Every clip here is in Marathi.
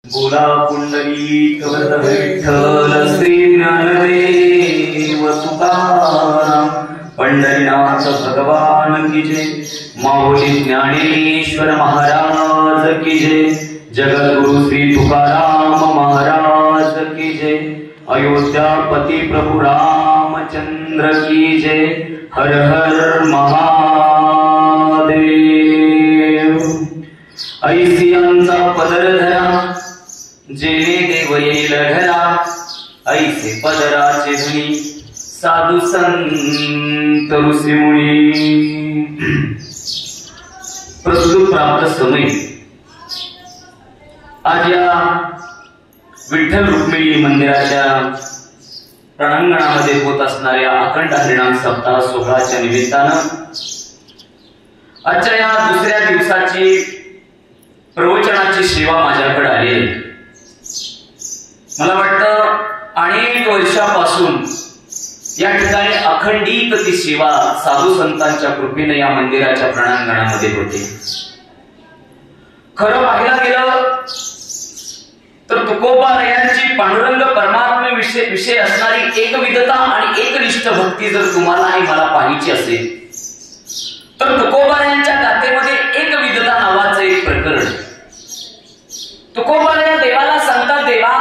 बोला पुंडलिक वरद विठ्ठल श्री ज्ञानदेव तुकाराम पंढरीनाथ भगवान की जय। माऊली ज्ञानेश्वर महाराज की जय। जगद्गुरु श्री तुकाराम महाराज की जय। अयोध्यापति प्रभु रामचंद्र की जय। हर हर महादेव। ऐसी अंचा पदर धरा जेणे देव येईल घरा। ऐसे पदराचे धनी साधू संत ऋषीमुनी। प्रस्तुत प्राप्त समय आज या विठ्ठल रुक्मिणी मंदिराच्या प्रांगणामध्ये होत असणाऱ्या अखंड हरिनाम सप्ताह सोहळ्याच्या निमित्तानं आजच्या या दुसऱ्या दिवसाची प्रवचनाची सेवा माझ्याकडे आली। मला वाटतं अनेक वर्षापासून या ठिकाणी अखंडित ती सेवा साधू संतांच्या कृपेने या मंदिराच्या प्रांगणामध्ये होते। खरं पाहायला गेलं तर तुकोबारायांची पांडुरंग परमात्मे विषय असणारी एकविधता आणि एकनिष्ठ भक्ती जर तुम्हाला आणि मला पाहायची असेल तर तुकोबारायांच्या गाथेमध्ये एकविधता नावाचं एक प्रकरण। तुकोबाराया देवाला सांगतात, देवा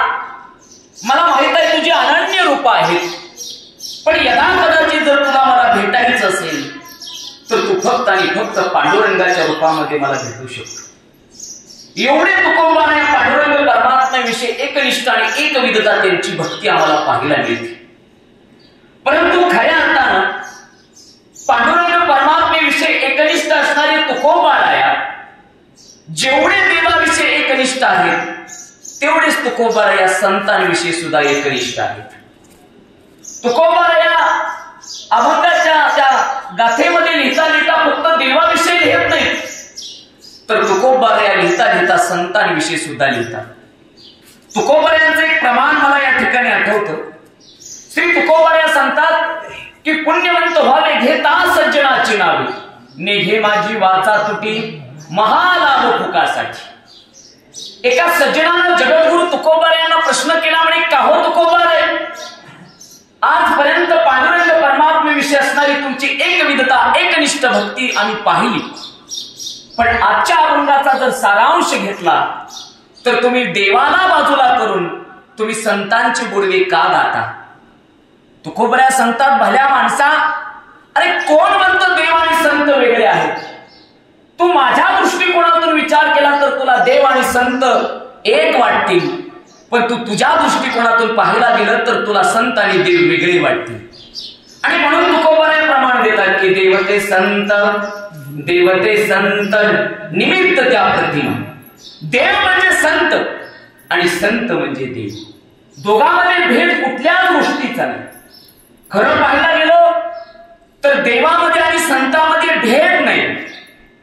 मला माहित आहे तुझी अनन्य रूप आहेत, पण यदा कदाचित जर तुला मला भेटायचं असेल तर तू फक्त आणि फक्त पांडुरंगाच्या रूपामध्ये मला भेटू शकतो। एवढे तुकोबाराया पांडुरंग परमात्म्याविषयी एकनिष्ठ आणि एकविधता त्यांची भक्ती आम्हाला पाहायला मिळते। परंतु खऱ्या अर्थानं पांडुरंग परमात्म्याविषयी एकनिष्ठ असणारे तुकोबाराया जेवढे देवाविषयी एकनिष्ठ आहेत तेवढेच तुकोबाराया संतांविषयी सुद्धा एकनिष्ठ आहेत। तुकोबाराया अभंगाच्या त्या गाथेमध्ये लिहिता लिहिता फक्त देवाविषयी लिहित नाही तर तुकोबाराया लिहिता लिहिता संतांविषयी सुद्धा लिहितात। तुकोबारायांचं एक प्रमाण मला या ठिकाणी आठवतं। श्री तुकोबाराया सांगतात की पुण्यवंत व्हावे घेता सज्जनाची नावे, नेघे माझी वाचा तुटी महालाभ फुकासाठी। एका सज्जनानं जगद्गुरु तुकोबारायांना प्रश्न केला, म्हणे का हो तुकोबाराय, आजपर्यंत पांडुरंग परमात्म्याविषयी असणारी तुमची एकविधता एकनिष्ठ भक्ती आम्ही पाहिली, पण आजच्या अभंगाचा जर सारांश घेतला तर तुम्ही देवाला बाजूला करून तुम्ही संतांचे बुडवे का गाता? तुकोबाराया सांगतात, भल्या माणसा, अरे कोण म्हणतं देव आणि संत वेगळे आहेत? तू माझ्या दृष्टिकोनातून विचार केला तर तुला देव आणि संत एक वाटतील, पण तू तुझ्या दृष्टिकोनातून पाहायला गेलं तर तुला संत आणि देव वेगळे वाटतील। आणि म्हणून तुकोबाराया प्रमाण देतात की देवते संत निमित्त त्या प्रतिमा। देव म्हणजे संत आणि संत म्हणजे देव, दोघांमध्ये भेद कुठल्याच गोष्टीचा नाही। खरं पाहायला गेलो तर देवामध्ये आणि संतांमध्ये भेद नाही,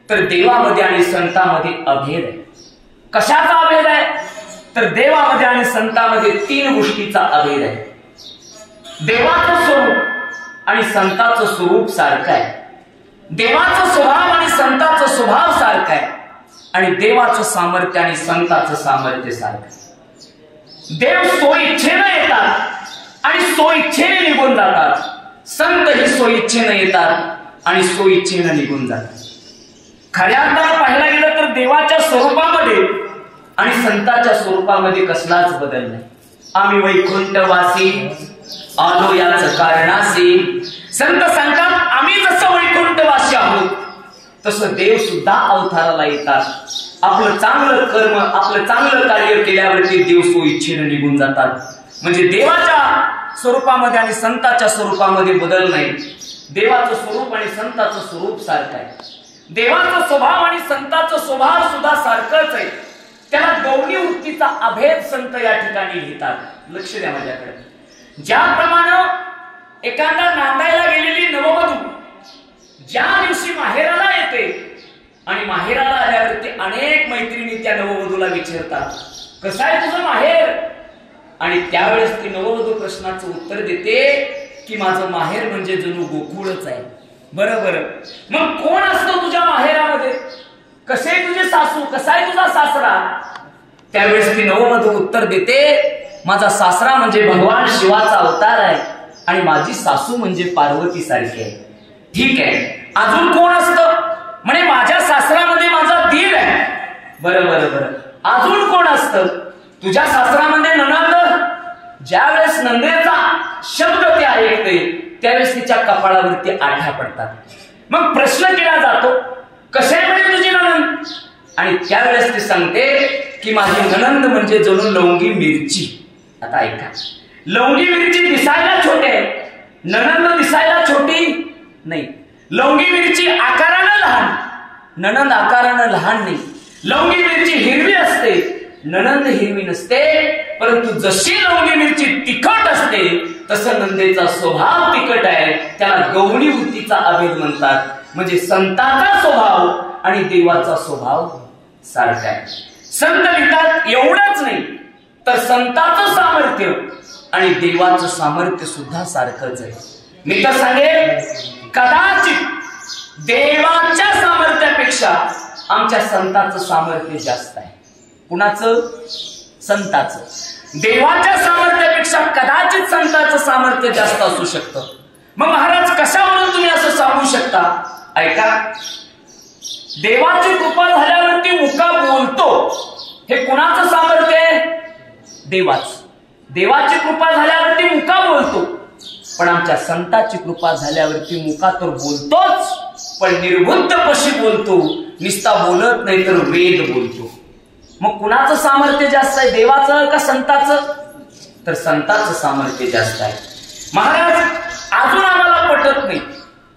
तर देवामध्ये आणि संतांमध्ये अभेद आहे। कशाचा अभेद आहे तर देवामध्ये आणि संतांमध्ये तीन गोष्टीचा अभेद आहे। देवाचं स्वरूप आणि संतांचं स्वरूप सारखं आहे, देवाचा स्वभाव आणि संतांचा स्वभाव सारखा आहे, आणि देवाचं सामर्थ्य आणि संतांचं सामर्थ्य सारखं आहे। देव स्वइच्छेने येतात आणि स्वइच्छेने निघून जातात, संत ही स्वइच्छेने येतात आणि स्वइच्छेने निघून जातात। खऱ्या अर्थानं पाहायला गेलं तर देवाच्या स्वरूपामध्ये आणि संतांच्या स्वरूपामध्ये कसलाच बदल नाही। आम्ही वैकुंठवासी आलो याच कारणासी, संत सांगतात आम्ही जसं वैकुंठवासी आहोत तसं देव सुद्धा अवताराला येतात। आपलं चांगलं कर्म आपलं चांगलं कार्य केल्यावरती देव स्वइच्छेने निघून जातात। म्हणजे देवाच्या स्वरूपामध्ये आणि संतांच्या स्वरूपामध्ये बदल नाही, देवाचं स्वरूप आणि संतांचं स्वरूप सारखं आहे। देवाचा स्वभाव आणि संतांचा स्वभाव सुद्धा सारखंच आहे, त्याला दोन्ही वृत्तीचा अभेद संत या ठिकाणी लिहितात। लक्ष द्या माझ्याकडे। ज्याप्रमाणे एखादा नांदायला गेलेली नववधू ज्या दिवशी माहेराला येते आणि माहेराला आल्यावरती अनेक मैत्रिणी त्या नववधूला विचारतात, कसं आहे तुझं माहेर? आणि त्यावेळेस ती नववधू प्रश्नाचं उत्तर देते की माझं माहेर म्हणजे जणू गोकुळच आहे। बरोबर, मग कोण असतो तुझ्या माहेरामध्ये? कसे तुझे सासू, कसा आहे तुझा सासरा? त्यावेळेस ती नववधू उत्तर देते, माझा सासरा म्हणजे भगवान शिवाचा अवतार आहे आणि माझी सासू म्हणजे पार्वती सारखी आहे. ठीक आहे, अजून कोण असतं? म्हणे माझ्या सासरामध्ये माझा दीर आहे. बरं बरं बरं, अजून कोण असतं? तुझ्या सासरामध्ये नणंद. ज्यावेळेस नंदेचा शब्द ते ऐकते त्यावेळेस तिच्या कपाळावरती आठा पडतात. मग प्रश्न केला जातो, कसे म्हणजे तुझी नणंद? आणि त्यावेळेस ती सांगते की माझी नणंद म्हणजे जणू लवंगी मिरची. आता ऐका, लवंगी मिरची दिसायला छोटे आहे, नणंद दिसायला छोटी नाही. लवंगी मिरची आकारानं लहान, नणंद आकारानं लहान नाही. लवंगी मिरची हिरवी असते, नणंद हिरवी नसते. परंतु जशी लवंगी मिरची तिखट असते तसं नंदेचा स्वभाव तिखट आहे. त्याला गवळी वृत्तीचा अभेद म्हणतात. म्हणजे संताचा स्वभाव आणि देवाचा स्वभाव सारखा आहे. संत लिहितात एवढंच नाही तर संताचं सामर्थ्य आणि देवाचं सामर्थ्य सुद्धा सारखंच आहे. मी तर सांगेन, कदाचित देवाच्या सामर्थ्यापेक्षा आमच्या संताचं सामर्थ्य जास्त आहे. कुणाचं? संताचं. देवाच्या सामर्थ्यापेक्षा कदाचित संताचं सामर्थ्य जास्त असू शकतं. मग महाराज कशावरून तुम्ही असं सांगू शकता? ऐका, देवाची कृपा झाल्यावरती मुका बोलतो, हे कुणाचं सामर्थ्य आहे? देवाचं. देवाची कृपा झाल्यावरती मुका बोलतो, पण आमच्या संताची कृपा झाल्यावरती मुका तर बोलतोच, पण निर्बुद्ध पशी बोलतो. निस्ता बोलत नाही तर वेद बोलतो. मग कुणाचं सामर्थ्य जास्त आहे, देवाचं का संताचं? तर संताचं सामर्थ्य जास्त आहे. महाराज अजून आम्हाला पटत नाही,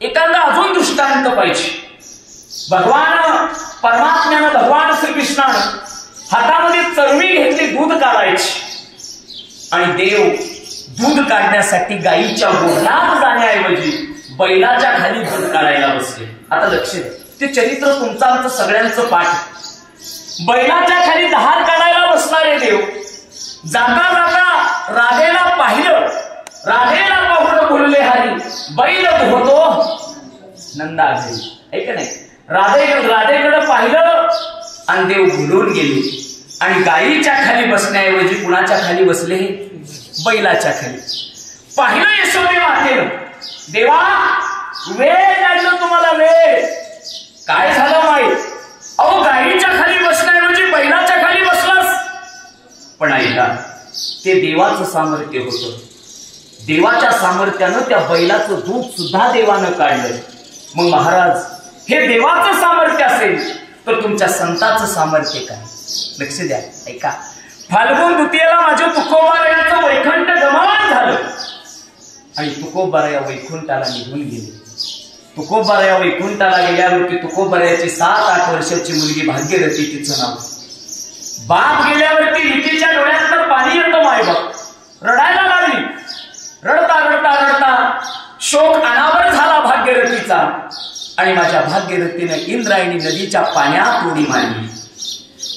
एखादा अजून दृष्टांत पाहिजे. भगवान परमात्म्यानं, भगवान श्रीकृष्णानं हातामध्ये चरणी घेतली दूध काढायची आणि देव दूध काढण्यासाठी गायीच्या गोठ्यात जाण्याऐवजी बैलाच्या खाली दूध काढायला बसले. आता लक्ष द्या, ते चरित्र तुमचं आमचं सगळ्यांचं पाठ. बैलाच्या खाली दहार काढायला बसणारे देव जाता जाता राधेला पाहिलं, राधेला पाहुणं बोलले हरी, बैल होतो नंदा घरी. ऐक नाही, राधेकडे पाहिलं आणि देव भुलून गेले आणि गायीच्या खाली बसण्याऐवजी कुणाच्या खाली बसले? बैलाच्या खाली. पाहिलं यशोदे मातेनं, देवा वेळ लागलं तुम्हाला, वेळ काय झालं माहीत? अहो गायीच्या खाली बसण्याऐवजी बैलाच्या खाली बसलास. पण ऐका, ते देवाचं सामर्थ्य होतं. देवाच्या सामर्थ्यानं त्या बैलाचं दूध सुद्धा देवानं काढलं. मग महाराज हे देवाचं सामर्थ्य असेल तर तुमच्या संताचं सामर्थ्य काय? लक्ष द्या, ऐका. फाल्गुन द्वितीयेला माझ्या तुकोबारायाचं वैकुंठ गमन झालं आणि तुकोबाराया वैकुंठाला निघून गेले. तुकोबाराया वैकुंठाला गेल्यावरती तुकोबारायाची 7-8 वर्षाची मुलगी भाग्यरथी, तिचं नाव. बाप गेल्यावरती लिकीच्या डोळ्यात पाणी येतं. मायबाप रडायला लागली. रडता रडता रडता शोक अनावर झाला भाग्यरथीचा आणि माझ्या भाग्यरथीने इंद्रायणी नदीच्या पाण्यात उडी मारली.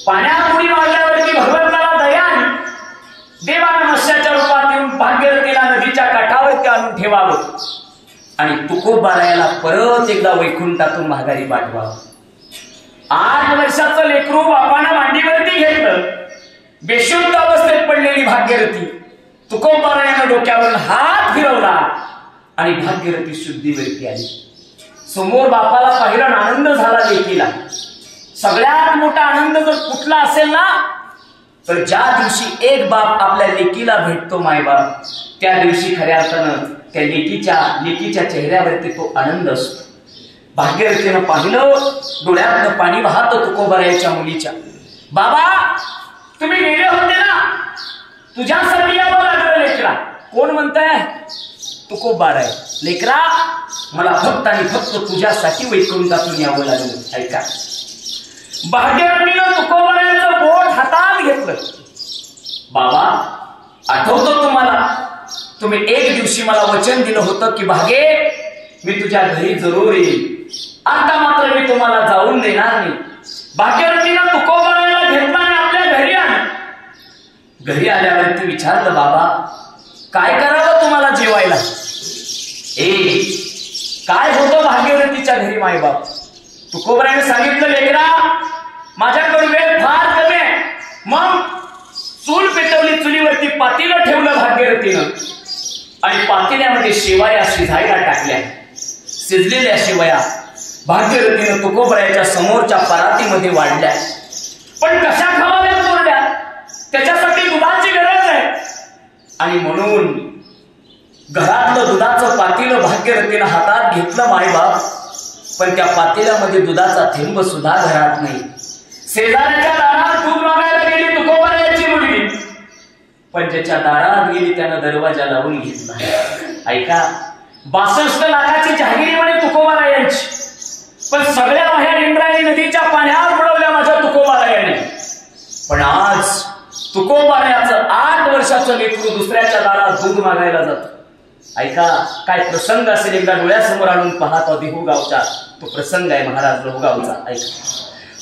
पाण्यात उडी मारल्यावरती भगवंताला दया आली. देवानं मत्स्याच्या रूपात येऊन भाग्यरथीला नदीच्या काठावरती आणून ठेवावं आणि तुकोबारायाला परत एकदा वैकुंठातून माघारी पाठवावं. 8 वर्षाचं लेकरू बापानं मांडीवरती घेतलं. बेशुद्ध अवस्थेत पडलेली भाग्यरथी तुकोबारायानं डोक्यावर हात फिरवला आणि भाग्यरथी शुद्धीवरती आली. समोर बापाला पाहिला, आनंद झाला लेकीला. सगळ्यात मोठा आनंद जर कुठला असेल ना, तर ज्या दिवशी एक बाप आपल्या लेकीला भेटतो मायबाप, त्या दिवशी खऱ्या अर्थानं त्या लेकीच्या चेहऱ्यावरती तो आनंद असतो. भाग्यरथीनं पाहिलं, डोळ्यातनं पाणी वाहत तुकोबारायाच्या मुलीच्या. बाबा तुम्ही गेले होते ना, तुझ्यासाठी यावं लागलं लेकरा. कोण म्हणताय? तुकोबाराय. लेकरा मला फक्त आणि फक्त तुझ्यासाठी वैकुंठातून यावं लागलं. ऐका, भाग्यरथीनं तुकोबारायाचं बोट हातात घेतलं. बाबा आठवतं तुम्हाला, तुम्ही एक दिवशी मला वचन दिलं होतं की भागे मी तुझ्या घरी जरूर येईल. आता मात्र मी तुम्हाला जाऊन देणार नाही. भाग्यरथीनं तुकोबारायाला घेतला आणि आपल्या घरी आणलं. घरी आल्यावरती विचारलं, बाबा काय करावं तुम्हाला जेवायला? काय होतं भाग्यरथीच्या घरी मायबाप? तुकोबारायाने सांगितलं, लेकरा माझ्याकडे वेळ फार कमी आहे, मग चूल पेटवली, चुलीवरती पातेलं ठेवलं भाग्यरथीनं आणि पातेल्यामध्ये शेवया शिजायला टाकल्या. शिजलेल्या शेवया भाग्यरथीनं तुकोबरायाच्या समोरच्या परातीमध्ये वाढल्या. पण कशा खावाव्या कोरड्या? त्याच्यासाठी दुधाची गरज आहे. आणि म्हणून घरातलं दुधाचं पातेलं भाग्यरथीनं हातात घेतलं मायबाप, पण त्या पातेल्यामध्ये दुधाचा थेंब सुद्धा घरात नाही. शेजाऱ्याच्या दारात दूध मागायला गेली तुकोबरायाची मुलगी, पण ज्याच्या दारात गेली त्यानं दरवाजा लावून घेतला. ऐका, 62 लाखाची जहागिरी म्हणे तुकोबरायांची, पण सगळ्या वाह्या इंद्रायणी नदीच्या पाण्यावर बुडवल्या माझ्या तुकोबरायाने. पण आज तुकोबरायाचं 8 वर्षाचं लेकरू दुसऱ्याच्या दारात दूध मागायला जातं. ऐका, काय प्रसंग असेल एकदा डोळ्यासमोर आणून पाहतो. देहू गावचा तो प्रसंग आहे, महाराज लोहगावचा. ऐका,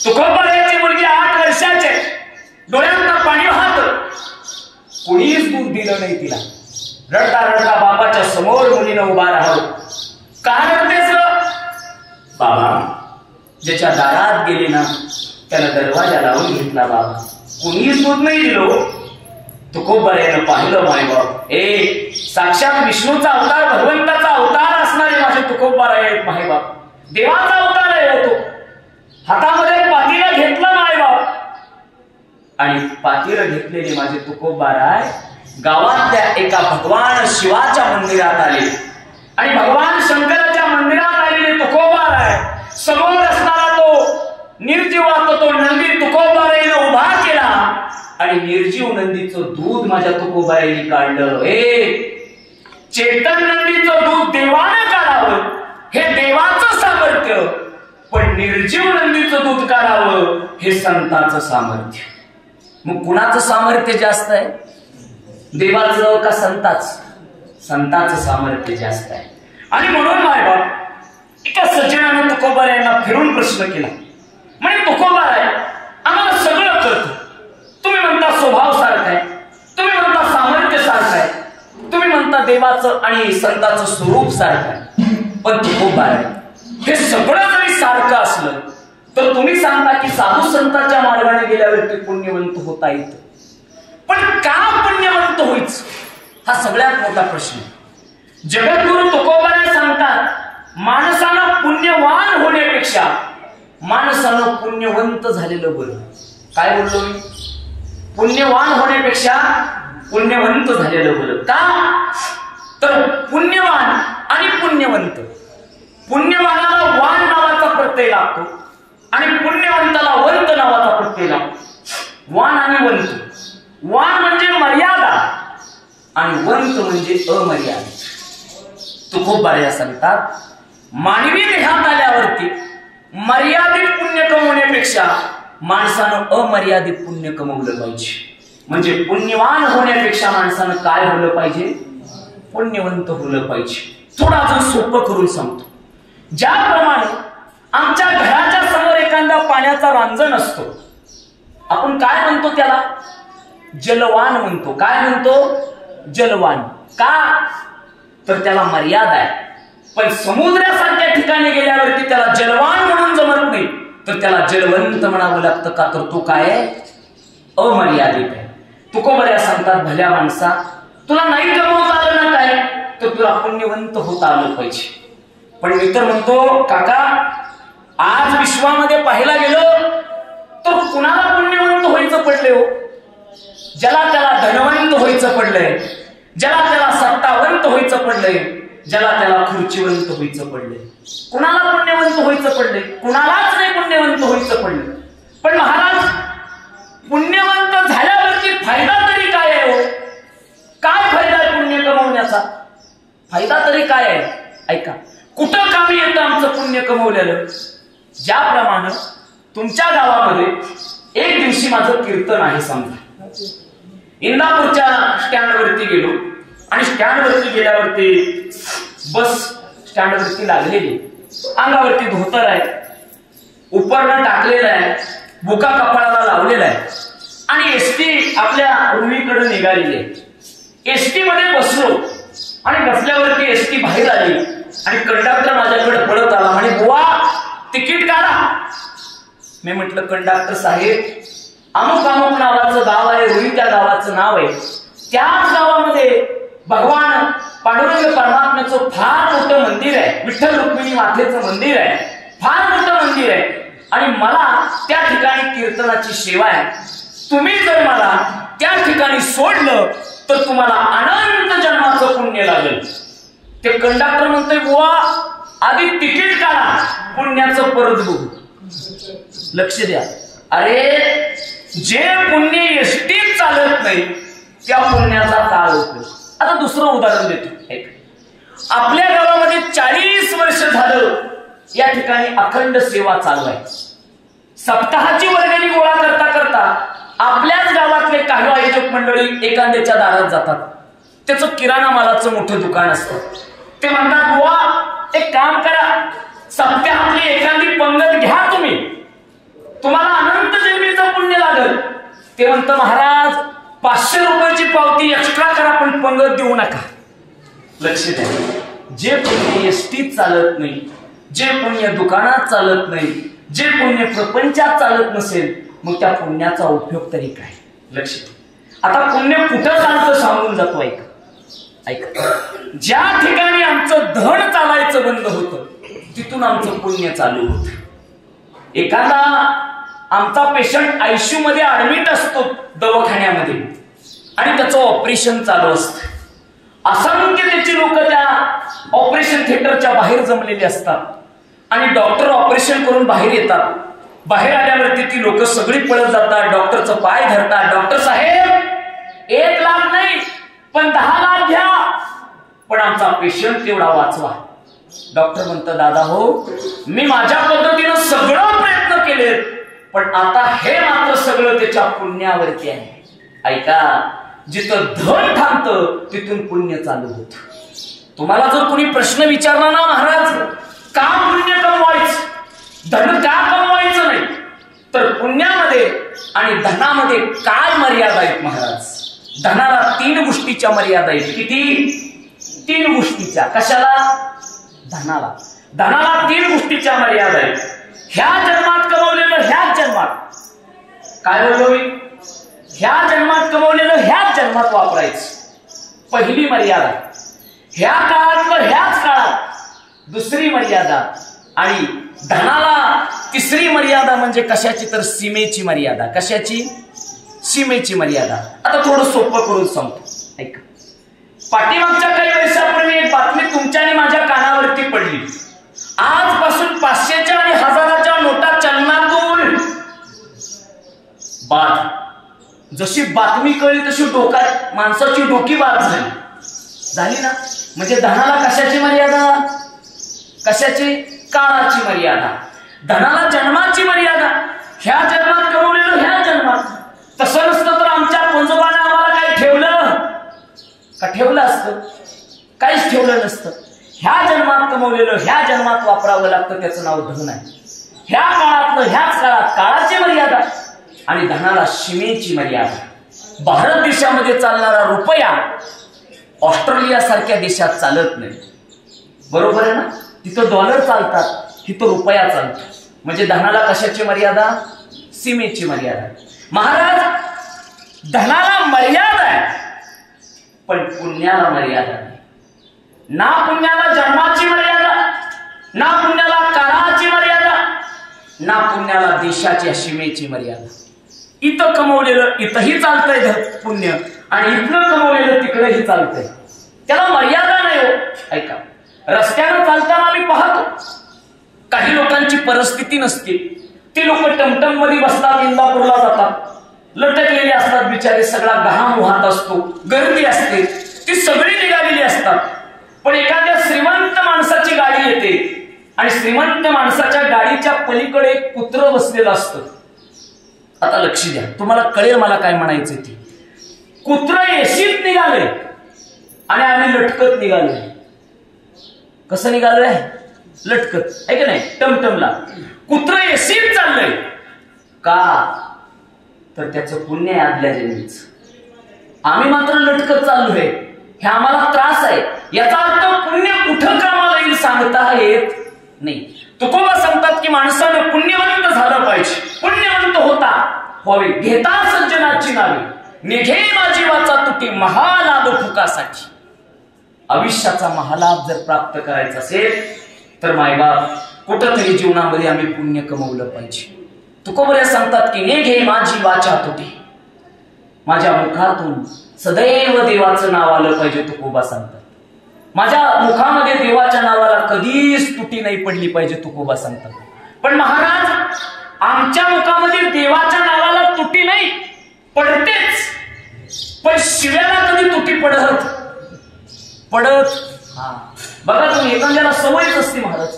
तुकोबरायाची मुलगी 8 वर्षाचे, डोळ्यांना पाणी वाहत, कोणीच दूध दिलं नाही तिला. रडता रडता बापाच्या समोर मुलीनं उभा राहावं. का रडतेस? बाबा, ज्याच्या दारात गेली ना त्यानं दरवाजा लावून घेतला. बाबा, कोणीच दूध नाही दिलो. तुकोबरायानं पाहिलं मायबाप, साक्षात विष्णूचा अवतार, भगवंताचा अवतार असणारे माझे तुकोबराय आहेत मायबाप. देवाचा अवतार आहे होतो. हातामध्ये पातेलं घेतलं मायबाप आणि पातेलं घेतलेले माझे तुकोबराय गावातल्या एका भगवान शिवाच्या मंदिरात आले आणि भगवान शंकराच्या मंदिरात आलेले तुकोबराय समोर असणारा तो निर्जीवाचा तो नंदी तुकोबरायने उभा केला आणि निर्जीव नंदीचं दूध माझ्या तुकोबरायने काढलं. चेतन नंदीचं दूध देवानं काढावं हे देवाचं सामर्थ्य, पण निर्जीव नंदीचं दूध काढावं हे संतांचं सामर्थ्य. मग कुणाचं सामर्थ्य जास्त आहे, देवाचं का संतांचं? संतांचं सामर्थ्य जास्त आहे. आणि म्हणून मायबाप एका सज्जनानं तुकोबरायांना फिरून प्रश्न केला. म्हणजे तुकोबराय, आम्हाला सगळं कळतं. तुम्ही म्हणता स्वभाव सारखा आहे, तुम्ही म्हणता सामर्थ्य सारखं आहे, तुम्ही म्हणता देवाचं आणि संतांचं स्वरूप सारखं आहे, पण तुकोबराय हे सगळं जरी सारखं असलं तर तुम्ही सांगता की साधू संतांच्या मार्गाने गेल्यावरती पुण्यवंत होता येतं. पण का पुण्यवंत होईच हा सगळ्यात मोठा प्रश्न. जगद्गुरु तुकोबराय सांगतात, माणसानं पुण्यवान होण्यापेक्षा माणसानं पुण्यवंत झालेलं बरं. काय बोललो मी? पुण्यवान होण्यापेक्षा पुण्यवंत झालेलं बरं. का? तर पुण्यवान आणि पुण्यवंत, पुण्यवानाला वान नावाचा प्रत्यय लागतो आणि पुण्यवंताला वंत नावाचा प्रत्यय लागतो. वान आणि वंत, वान म्हणजे मर्यादा आणि वंत म्हणजे अमर्यादित. तुकोबराय सांगतात, मानवी देहात आल्यावरती मर्यादित पुण्य कमवण्यापेक्षा माणसानं अमर्यादित पुण्य कमवलं पाहिजे. म्हणजे पुण्यवान होण्यापेक्षा माणसानं काय होलं पाहिजे? पुण्यवंत होलं पाहिजे. थोडं अजून सोपं करून सांगतो. ज्याप्रमाणे आमच्या घराच्या समोर एखादा पाण्याचा रांजण असतो, आपण काय म्हणतो त्याला? जलवान म्हणतो. काय म्हणतो? जलवान. का? तर त्याला मर्यादा आहे. पण समुद्रासारख्या ठिकाणी गेल्यावरती त्याला जलवान म्हणून जमत नाही, तर त्याला जलवंत म्हणावं लागतं. का? तर तो काय आहे? अमर्यादित आहे. तुकोबराय सांगतात, भल्या माणसा, तुला नाही जमवता आलं ना काय, तर तुला पुण्यवंत होता आलं पाहिजे. पण मी तर म्हणतो काका, आज विश्वामध्ये पाहायला गेलो तर कुणाला पुण्यवंत व्हायचं पडले हो? ज्याला त्याला धनवंत व्हायचं पडलंय, ज्याला त्याला सत्तावंत व्हायचं पडलंय, ज्याला त्याला खुर्चीवंत व्हायचं पडलंय. कुणाला पुण्यवंत व्हायचं पडलंय? कुणालाच नाही पुण्यवंत व्हायचं पडलं. पण महाराज, पुण्यवंत झाल्यावरती फायदा तरी काय आहे हो? काय फायदा आहे पुण्य कमवण्याचा? फायदा तरी काय आहे? ऐका, कुठं कामी येतं आमचं पुण्य कमवलेलं? ज्याप्रमाणे तुमच्या गावामध्ये एक दिवशी माझं कीर्तन आहे समजा, इंदापूरच्या स्टँडवरती गेलो आणि स्टँडवरती गेल्यावरती बस स्टँडवरती लागलेली, अंगावरती धोतर आहे, उपरणं टाकलेलं आहे, बुका कपाळाला लावलेला आहे आणि एसटी आपल्या रुळीकडे निघालेली आहे. एसटी मध्ये बसलो आणि बसल्यावरती एसटी बाहेर आली आणि कंडक्टर माझ्याकडे पळत आला, म्हणे बुवा तिकीट काढा. मी म्हटलं, कंडक्टर साहेब अमुक अमुक नावाचं गाव आहे, रुई त्या गावाचं नाव आहे. त्याच गावामध्ये भगवान पांडुरंग परमात्म्याचं फार मोठं मंदिर आहे, विठ्ठल रुक्मिणी मातेचं मंदिर आहे, फार मोठं मंदिर आहे. आणि मला त्या ठिकाणी कीर्तनाची सेवा आहे. तुम्ही जर मला त्या ठिकाणी सोडलं तर तुम्हाला अनंत जन्माचं पुण्य लागेल. ते कंडक्टर म्हणतोय, बुवा आधी तिकीट काढा, पुण्याचं परत बघू. लक्ष द्या. अरे जे पुण्य एसटीत चालत नाही त्या पुण्याचा काळ होतो. आता दुसरं उदाहरण देतो. आपल्या गावामध्ये 40 वर्ष झालं या ठिकाणी अखंड सेवा चालू आहे. सप्ताहाची वर्गणी गोळा करता करता आपल्याच गावातले काही आयोजक मंडळी एखाद्याच्या दारात जातात. त्याचं किराणा मालाचं मोठं दुकान असतं. ते म्हणतात, बुवा एक काम करा, सप्ताहातली एखादी पंगत घ्या, तुम्हाला अनंत जन्मीचं पुण्य लागल. ते म्हणतं, महाराज 500 रुपयाची पावती एक्स्ट्रा करा, पण पंगत देऊ नका. लक्ष द्या. जे पुण्य एसटीत चालत नाही, जे पुण्य दुकानात चालत नाही, जे पुण्य प्रपंचात चालत नसेल, मग त्या पुण्याचा उपयोग तरी काय? लक्ष द्या. आता पुण्य कुठं चालतं सांगून जातो. ऐका. ज्या ठिकाणी आमचं धन चालायचं बंद होतं तिथून आमचं पुण्य चालू होतं. एखादा आमचा पेशंट आयसीयू मध्ये ऍडमिट असतो दवाखान्यामध्ये आणि त्याचं ऑपरेशन चालू असतं. असंख्य त्याची लोक त्या ऑपरेशन थिएटरच्या बाहेर जमलेली असतात आणि डॉक्टर ऑपरेशन करून बाहेर येतात. बाहेर आल्यावरती ती लोक सगळी पळत जातात, डॉक्टरचं पाय धरतात. डॉक्टर साहेब 1 लाख नाही पण 10 लाख घ्या, पण आमचा पेशंट तेवढा वाचवा. डॉक्टर म्हणतं, दादा हो, मी माझ्या पद्धतीनं सगळं प्रयत्न केले, पण आता हे मात्र सगळं त्याच्या पुण्यावरती आहे. ऐका, जिथं धन थांबतं तिथून पुण्य चालू होत. तुम्हाला जर कोणी प्रश्न विचारला ना, महाराज का पुण्य कमवायचं, धन का कमवायचं नाही, तर पुण्यामध्ये आणि धनामध्ये काय मर्यादा आहेत महाराज? धनाला 3 गोष्टीच्या मर्यादा आहेत. किती? 3 गोष्टीच्या. कशाला? धनाला 3 गोष्टीच्या मर्यादा आहेत. ह्या जन्मात कमवलेलं ह्याच जन्मात, काय बोललो मी, ह्या जन्मात कमवलेलं ह्याच जन्मात वापरायचं, पहिली मर्यादा. ह्या काळातलं ह्याच काळात, दुसरी मर्यादा. आणि धनाला 3री मर्यादा म्हणजे कशाची, तर सीमेची मर्यादा. कशाची? सीमेची मर्यादा. आता थोडं सोपं करून सांगतो. ऐका. पाठीमागच्या काही वर्षापूर्वी एक बातमी तुमच्या आणि माझ्या कानावरती पडली. आजपासून 500च्या आणि 1000च्या नोटा चलनातून बाद. जशी बातमी कळली तशी डोक्यात माणसाची डोकी बाद झाली ना. म्हणजे धनाला कशाची मर्यादा? कशाची? काळाची मर्यादा. धनाला जन्माची मर्यादा. ह्या जन्मात कमवलेलं ह्या जन्मात. तसं नसतं तर आमच्या पंजोबाने आम्हाला काही ठेवलं का? ठेवलं असतं? काहीच ठेवलं नसतं. ह्या जन्मात कमवलेलं ह्या जन्मात वापरावं लागतं, त्याचं नाव धन आहे. ह्या काळातलं ह्याच काळात काळाची मर्यादा आणि धनाला सीमेची मर्यादा. भारत देशामध्ये चालणारा रुपया ऑस्ट्रेलिया सारख्या देशात चालत नाही. बरोबर आहे ना? तिथं डॉलर चालतात, तिथं रुपया चालतो. म्हणजे धनाला कशाची मर्यादा? सीमेची मर्यादा. महाराज धनाला मर्यादा आहे पण पुण्याला मर्यादा नाही. ना पुण्याला जन्माची मर्यादा, ना पुण्याला काळाची मर्यादा, ना पुण्याला देशाच्या सीमेची मर्यादा. इथं कमवलेलं इथंही चालतंय पुण्य आणि इथनं कमवलेलं तिकडेही चालतंय. त्याला मर्यादा नाही हो. ऐका, रस्त्यानं चालताना आम्ही पाहतो काही लोकांची परिस्थिती नसते. ती लोक टमटम मध्ये बसतात, इंदापूरला जातात, लटकलेले असतात बिचारे, सगळा घाम वाहत असतो, गर्दी असते, ती सगळी निघालेली असतात. पण एखाद्या श्रीमंत माणसाची गाडी येते आणि श्रीमंत माणसाच्या गाडीच्या पलीकडे एक कुत्रं बसलेलं असतं. आता लक्ष द्या, तुम्हाला कळेल मला काय म्हणायचं ते. कुत्रं एसीत निघाले आणि आम्ही लटकत निघालोय. कसं निघालोय? लटकत. आहे की नाही? टमटमला. कुत्रं एसीत चाललंय का? तर त्याचं पुण्य आहे आदल्या जन्मीच. आम्ही मात्र लटकत चाललोय, हे आम्हाला त्रास आहे. याचा अर्थ पुण्य कुठं कामाला येईल सांगता येत नाही. तुकोबा सांगतात की माणसानं पुण्यवंत झालं पाहिजे. पुण्यवंत होता व्हावे घेता सज्जनाची नावे, निघे माझी वाचा तुटी महालाभ फुकासाठी. आयुष्याचा महालाभ जर प्राप्त करायचा असेल तर मायबाप कुठंतरी जीवनामध्ये आम्ही पुण्य कमवलं पाहिजे. तुकोबऱ्या सांगतात की निघे माझी वाचा तुटी, माझ्या मुखातून सदैव देवाचं नाव आलं पाहिजे. तुकोबा सांगतात माझ्या मुखामध्ये देवाच्या नावाला कधीच तुटी नाही पडली पाहिजे. तुकोबा सांगतात. पण महाराज आमच्या मुखामध्ये देवाच्या नावाला तुटी नाही पडतेच, पण शिव्याला कधी तुटी पडत बघा तुम्ही एखाद्याला सवयच असते महाराज,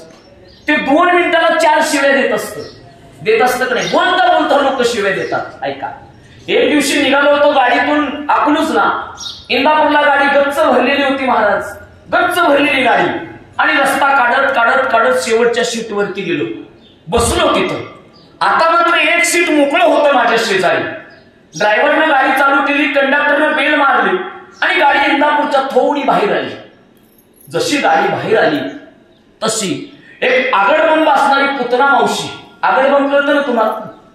ते 2 मिनिटाला 4 शिव्या देत असतं का नाही. बोलता लोक शिव्या देतात. ऐका, एक दिवशी निघालो होतो गाडीतून अकलूजला, इंदापूरला गाडी गच्च भरलेली होती महाराज, गच्च भरलेली गाडी. आणि रस्ता काढत शेवटच्या सीट वरती गेलो, बसलो तिथं. आता मात्र एक सीट मोकळं होतं माझ्या शेजारी. ड्रायव्हरनं गाडी चालू केली, कंडक्टरनं बेल मारली आणि गाडी इंदापूरच्या थोडी बाहेर आली. जशी गाडी बाहेर आली तशी एक आगडबंब असणारी पुतना मावशी, आगडबंब कळतं ना तुम्हाला,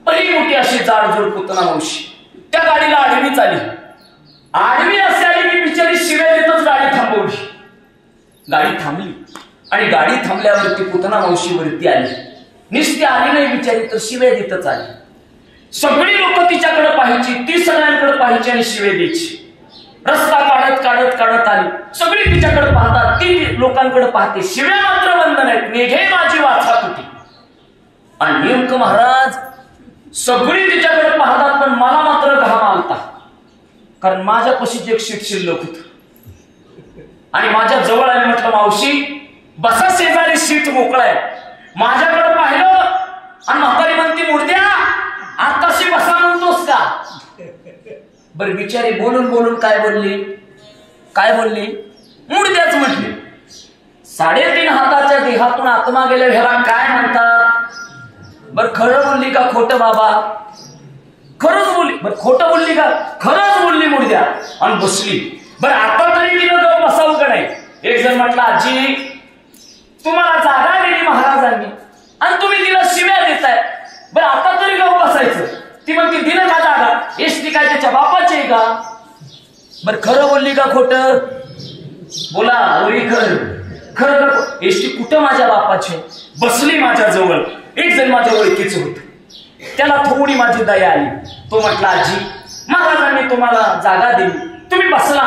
पहिली मोठी अशी जाडजोड पुतना मावशी, त्या गाडीला आडवीच आली. आडवी असे आली की बिचारी शिव्या देतच गाडी थांबवली. गाडी थांबली आणि गाडी थांबल्यावरती पुतना मावशी वरती आली. निस्ती आली नाही बिचारी, तर शिव्या देतच आली. सगळी लोक तिच्याकडे पाहायची, ती सगळ्यांकडे पाहायची आणि शिव्या द्यायची. रस्ता काढत आली, सगळी तिच्याकडे पाहतात, ती लोकांकडे पाहते, शिव्या मात्र बंद नाहीत. निघे माझी वाचा तुटी. आणि नेमकं महाराज सगळी तिच्याकडे पाहतात, पण मला मात्र घाम आलता, कारण माझ्या पशीच एक सीट शिल्लक होत. आणि माझ्या जवळ आली, म्हटलं मावशी बसा शेजारी, सीट मोकळा आहे. माझ्याकडे पाहिलं आणि म्हातारी म्हणती मुर्द्या आताशी बसा म्हणतोस का. बर बिचारी बोलून काय बोलली मुर्द्याच म्हटली. 3.5 हाताच्या देहातून आत्मा गेल्या ह्याला काय म्हणतात. बर खरं बोलली का खोटं बाबा. खरंच बोलली. बर खोटं बोलली का. खरंच बोलली मुर्द्या आणि बसली. बर आता तरी तिनं गप बसावं का नाही. एक जण म्हटलं आजी तुम्हाला जागा दिली महाराजांनी आणि तुम्ही तिला शिव्या देताय, बर आता तरी गप बसायचं. ती म्हणते दिलं का जागा, एसटी काय त्याच्या बापाची आहे का. बर खरं बोलली का खोटं बोला. खरं एसटी कुठं माझ्या बापाची. बसली माझ्या जवळ. एक जण माझ्या ओळखीचं होत, त्याला थोडी माझी दया आली. तो म्हटला आजी महाराजांनी तुम्हाला जागा दिली, तुम्ही बसला,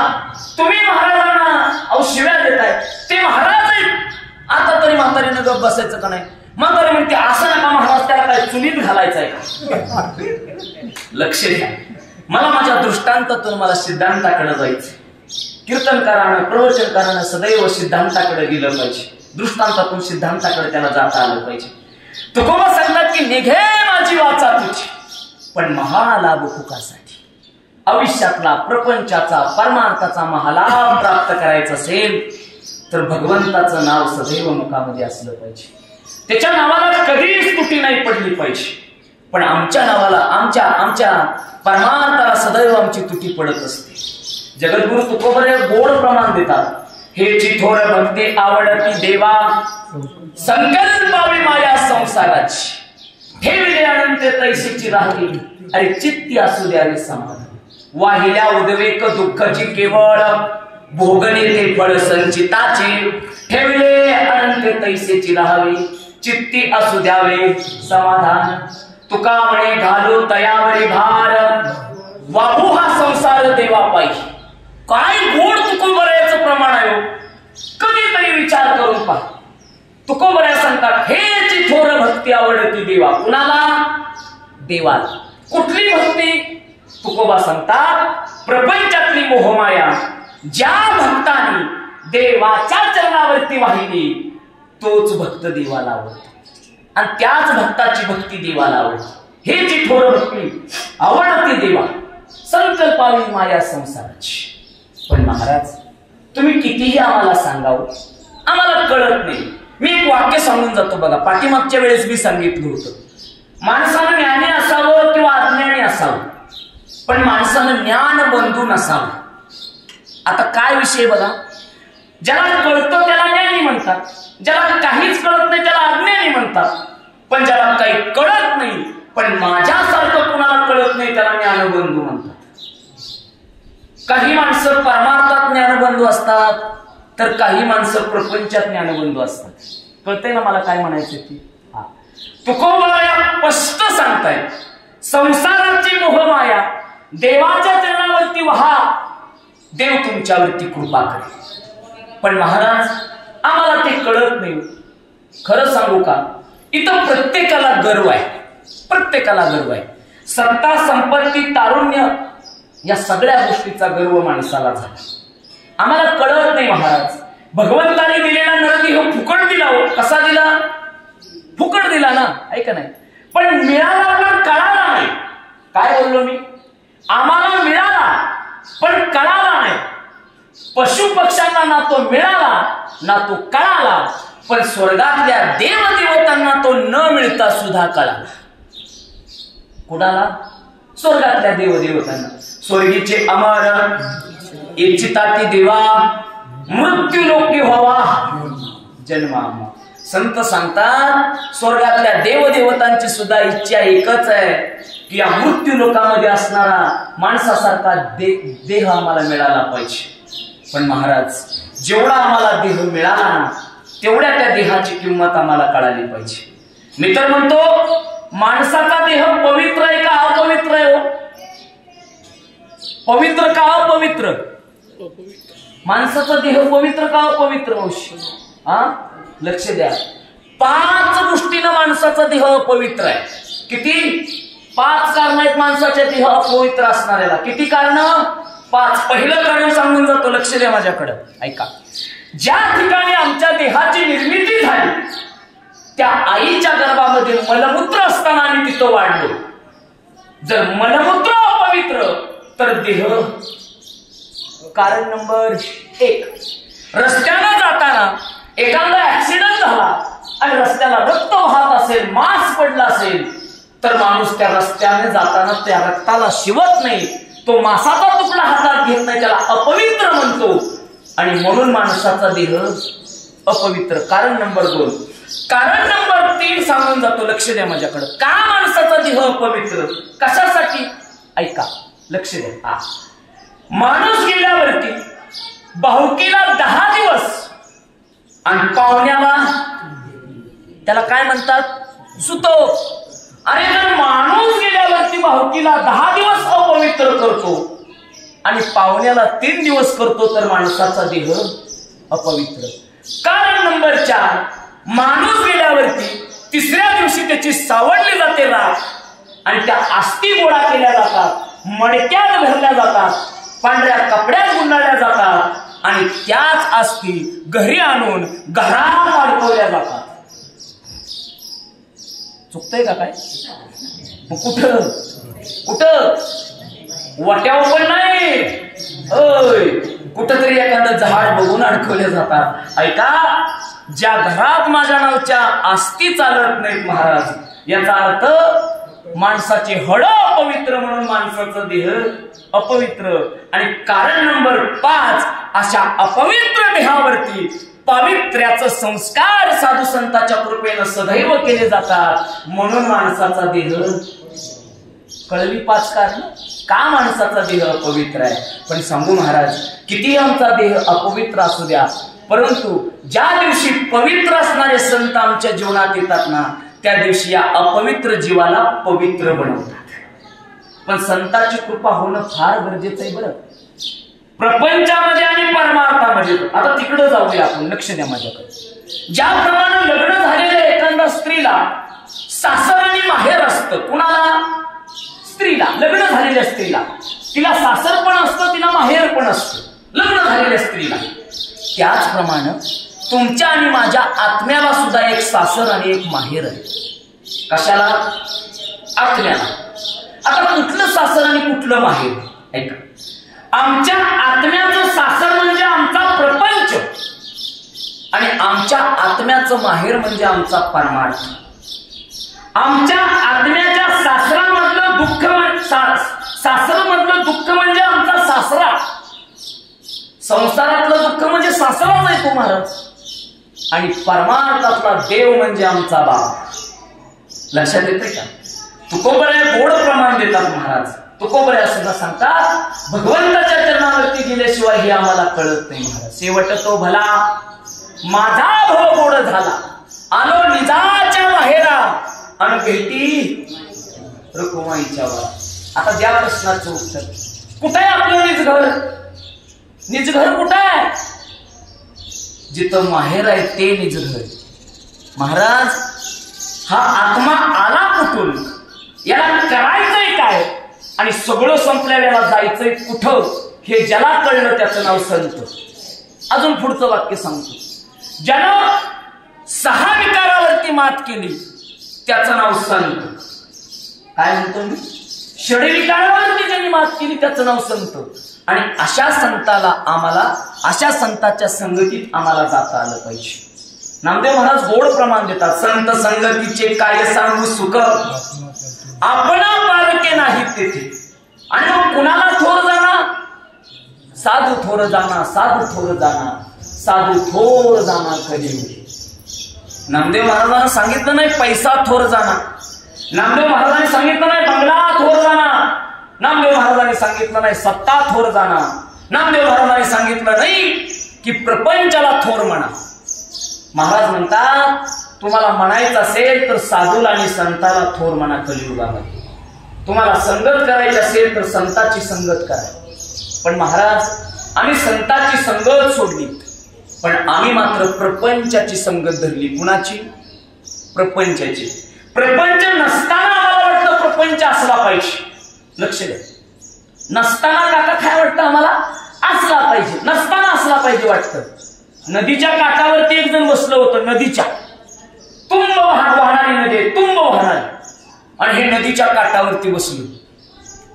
तुम्ही महाराजांना शिव्या देताय, ते महाराज आहेत, आता तरी म्हातारीनं गप बसायचं का नाही. म्हातारी म्हणते असं नका महाराज, त्याला काय चुलीत घालायचं आहे. लक्ष द्या, मला माझ्या दृष्टांतातून मला सिद्धांताकडे जायचं. कीर्तनकारानं प्रवचनकारानं सदैव सिद्धांताकडे गेलं पाहिजे, दृष्टांतातून सिद्धांताकडे त्याला जाता आलं पाहिजे. तुकोबा सांगतात की निघे माझी वाचा तुझी, पण महालाभ फुकासाठी. आयुष्यातला प्रपंचाचा परमार्थाचा महालाभ प्राप्त करायचा असेल तर भगवंताचं नाव सदैव मुखामध्ये असलं पाहिजे. त्याच्या नावाला कधीच तुटी नाही पडली पाहिजे. पण आमच्या नावाला आमच्या परमार्थाला सदैव आमची तुटी पडत असते. जगद्गुरु तुकोबरे गोड प्रमाण देतात. हे चिथोर भक्ती आवडती देवा, संकल्पावी माया संसाराची, ठेविले अनंत तैसीची राहली, अरे चित्ती असू द्यावी समाधान. वाहिल्या उद्वेक दुःखाची केवळ, भोगणे ते फळ संचिताचे, ठेविले अनंत तैसेची राहावी, चित्ती असू द्यावे समाधान. तुका म्हणे घालू तयावरी भार, वाहू हा संसार देवा पाहिजे. काय गोड तुकोबऱ्याचं प्रमाण आहे, कधीतरी विचार करून पहा. तुकोबऱ्या सांगतात हे चिथोर भक्ती आवडती देवा. कुणाला. देवाला. कुठली भक्ती. तुकोबा सांगतात प्रपंचातली मोहमाया ज्या भक्तांनी देवाच्या चरणावरती वाहिली तोच भक्त देवाला आवडतो आणि त्याच भक्ताची भक्ती देवाला आवडते. हे चिथोर भक्ती आवडती देवा, संकल्पावी माया संसाराची. पण महाराज तुम्ही कितीही आम्हाला सांगावं आम्हाला कळत नाही. मी एक वाक्य सांगून जातो बघा. पाठीमागच्या वेळेस मी सांगितलं होतं, माणसानं ज्ञानी असावं किंवा अज्ञानी असावं, पण माणसानं ज्ञान बंधू नसावं. आता काय विषय बघा. ज्याला कळतं त्याला ज्ञानी म्हणतात, ज्याला काहीच कळत नाही त्याला अज्ञानी म्हणतात. पण ज्याला काही कळत नाही पण माझ्यासारखं कुणाला कळत नाही त्याला ज्ञानबंधू म्हणतात. काही माणसं परमार्थात ज्ञानबंधू असतात तर काही माणसं प्रपंचात ज्ञानबंधू असतात. कळतंय ना मला काय म्हणायचं ती? तुकोबा या स्पष्ट सांगताय, संसाराची मोहमाया देवाच्या चरणावरती वहा, देव तुमच्यावरती कृपा करेल. पण महाराज आम्हाला ते कळत नाही. खरं सांगू का, इथं प्रत्येकाला गर्व आहे, प्रत्येकाला गर्व आहे. सत्ता, संपत्ती, तारुण्य या सगळ्या गोष्टीचा गर्व माणसाला झाला. आम्हाला कळत नाही महाराज. भगवंताने दिलेला नरदेह फुकट दिला हो. कसा दिला? फुकट दिला ना, ऐका नाही. पण मिळाला पण कळाला नाही. काय बोललो मी? आम्हाला मिळाला पण कळाला नाही. पशु पक्ष्यांना ना तो मिळाला ना तो कळाला, पण स्वर्गातल्या देवदेवतांना तो न मिळता सुद्धा कळाला. कुणाला? स्वर्गातल्या देवदेवतांना. स्वर्गीचे अमर इच्छिताती देवा, मृत्यू लोकी व्हावा जन्मा. संत सांगतात स्वर्गातल्या देवदेवतांची सुद्धा इच्छा एकच आहे की या मृत्यू लोकांमध्ये असणारा माणसासारखा देह आम्हाला मिळाला पाहिजे. पण महाराज जेवढा आम्हाला देह मिळाला ना तेवढ्या त्या देहाची किंमत आम्हाला कळाली पाहिजे. मी तर म्हणतो माणसाचा देह पवित्र आहे का अपवित्र आहे? हो, पवित्र का अपवित्र? माणसाचा देह पवित्र का अपवित्र? हा, लक्ष द्या. 5 गोष्टीनं माणसाचा देह अपवित्र आहे. किती? 5 कारण आहेत माणसाच्या देह अपवित्र असणाऱ्याला. किती कारण? 5. पहिलं कारण सांगून जातो, लक्ष द्या माझ्याकडं, ऐका. ज्या ठिकाणी आमच्या देहाची निर्मिती झाली त्या आईच्या गर्भामध्ये मलमूत्र असताना आम्ही तिथं वाढलो. जर मलमूत्र अपवित्र तर देह. कारण नंबर 1, रस्त्यानं जाताना एखादा ऍक्सिडेंट झाला आणि रस्त्याला रक्त वाहत असेल, मांस पडला असेल, तर माणूस त्या रस्त्याने जाताना त्या रक्ताला शिवत नाही, तो मांसाचा तुकडा हातात घेत नाही, त्याला अपवित्र म्हणतो. आणि म्हणून माणसाचा देह अपवित्र. कारण नंबर 2. कारण नंबर 3 सांगून जातो, लक्ष द्या माझ्याकडं. का माणसाचा देह अपवित्र? कशासाठी? ऐका, लक्ष द्या. माणूस गेल्यावरती भाऊकीला 10 दिवस आणि पाहुण्याला त्याला काय म्हणतात? सुतो. अरे जर माणूस गेल्यावरती भाऊकीला 10 दिवस अपवित्र करतो आणि पाहुण्याला 3 दिवस करतो तर माणसाचा देह अपवित्र. कारण नंबर 4, माणूस गेल्यावरती 3ऱ्या दिवशी त्याची सावडली जाते राख आणि त्या अस्थी गोळा केल्या जातात, मडक्यात भरल्या जातात, पांढऱ्या कपड्यात गुंडाळल्या जातात आणि त्याच अस्थी घरी आणून घरात अडकवल्या जातात. चुकतंय का काय? कुठं कुठं वाट्यावर पण नाही, कुठंतरी एखादं झाड बघून अडकवले जातात. ऐका, ज्या घरात माझ्या नावच्या अस्थी चालत नाहीत महाराज, याचा अर्थ माणसाची हड अपवित्र म्हणून माणसाचा देह अपवित्र. आणि कारण नंबर 5, अशा अपवित्र देहावरती पावित्र्याचं संस्कार साधू संतांच्या कृपेनं सदैव केले जातात. म्हणून माणसाचा देह. कळली 5 कारण का माणसाचा देह अपवित्र आहे. पण सांगू महाराज, किती आमचा देह अपवित्र असू द्या, परंतु ज्या दिवशी पवित्र असणारे संत आमच्या जीवनात येतात ना त्या दिवशी या अपवित्र जीवाला पवित्र बनवतात. पण संतांची कृपा होणं फार गरजेचं आहे बरं, प्रपंचामध्ये आणि परमार्थामध्ये. आता तिकडे जाऊया आपण, लक्ष द्या माझ्याकडे. ज्याप्रमाणे लग्न झालेल्या एखाद्या स्त्रीला सासर आणि माहेर असतं. कुणाला? स्त्रीला. लग्न झालेल्या स्त्रीला तिला सासर पण असतं, तिला माहेर पण असतं, लग्न झालेल्या स्त्रीला. त्याचप्रमाणे तुमच्या आणि माझ्या आत्म्याला सुद्धा एक सासर आणि एक माहेर आहे. कशाला? आत्म्याला. आता कुठलं सासर आणि कुठलं माहेर? ऐका, आमच्या आत्म्याचं सासर म्हणजे आमचा प्रपंच आणि आमच्या आत्म्याचं माहेर म्हणजे आमचा परमार्थ. आमच्या आत्म्याच्या सासरामधलं दुःख, सासरमधलं दुःख म्हणजे आमचा सासरा. संसारातलं दुःख म्हणजे सासराच आहे तो महाराज. आणि परमार्थातला देव म्हणजे आमचा बाप. लक्षात येते का? तुकोबऱ्या गोड प्रमाण देतात महाराज. तुकोबऱ्या सुद्धा सांगतात भगवंताच्या चरणावरती गेल्याशिवाय हे आम्हाला कळत नाही महाराज. शेवट तो भला माझा भव गोड झाला, आलो निजाच्या बाहेरा अन भेटी रुक्माईच्या वर. आता द्या प्रश्नाचं उत्तर. कुठे आहे आपलं निजघर? निजघर कुठं आहे? जिथं माहेर आहे ते निजघर. महाराज हा आत्मा आला कुठून, याला करायचंय काय आणि सगळं संपल्या वेळेला जायचंय कुठं हे ज्याला कळलं त्याचं नाव संत. अजून पुढचं वाक्य सांगतो. ज्यानं 6 विकारावरती मात केली त्याचं नाव संत. काय म्हणतो मी? षड्विकारावरती ज्यांनी मात केली त्याचं नाव संत. आणि अशा संताला आम्हाला, अशा संताच्या संगतीत आम्हाला जाता आलं पाहिजे. नामदेव महाराज गोड प्रमाण देतात. संत संगतीचे काय सांगू सुख, आपणा पारके नाही तेथे. आणि मग कुणाला थोर जाणा? साधू थोर जाणा, साधू थोर जाणा, साधू थोर जाणा कधी. नामदेव महाराजांना सांगितलं नाही पैसा थोर जाणा, नामदेव महाराजांनी सांगितलं नाही बंगला थोर जाणा, नामदेव महाराजांनी सांगितलं नाही सत्ता थोर जाणा, नामदेव महाराजांनी सांगितलं नाही की प्रपंचाला थोर म्हणा. महाराज म्हणतात तुम्हाला म्हणायचं असेल तर साधूला आणि संताला थोर म्हणा. कलियुगामध्ये तुम्हाला संगत करायची असेल तर संताची संगत करा. पण महाराज आम्ही संताची संगत सोडली, पण आम्ही मात्र प्रपंचाची संगत धरली. कुणाची? प्रपंचाची. प्रपंच नसताना आम्हाला वाटतं प्रपंच असला पाहिजे. लक्ष द्या. नसताना काका काय वाटतं आम्हाला? असला पाहिजे. नसताना असला पाहिजे वाटतं. नदीच्या काठावरती एक जण बसलं होतं. नदीच्या तुंब वाहणारी नदी, तुंब वाहणारी. आणि हे नदीच्या काठावरती बसलो.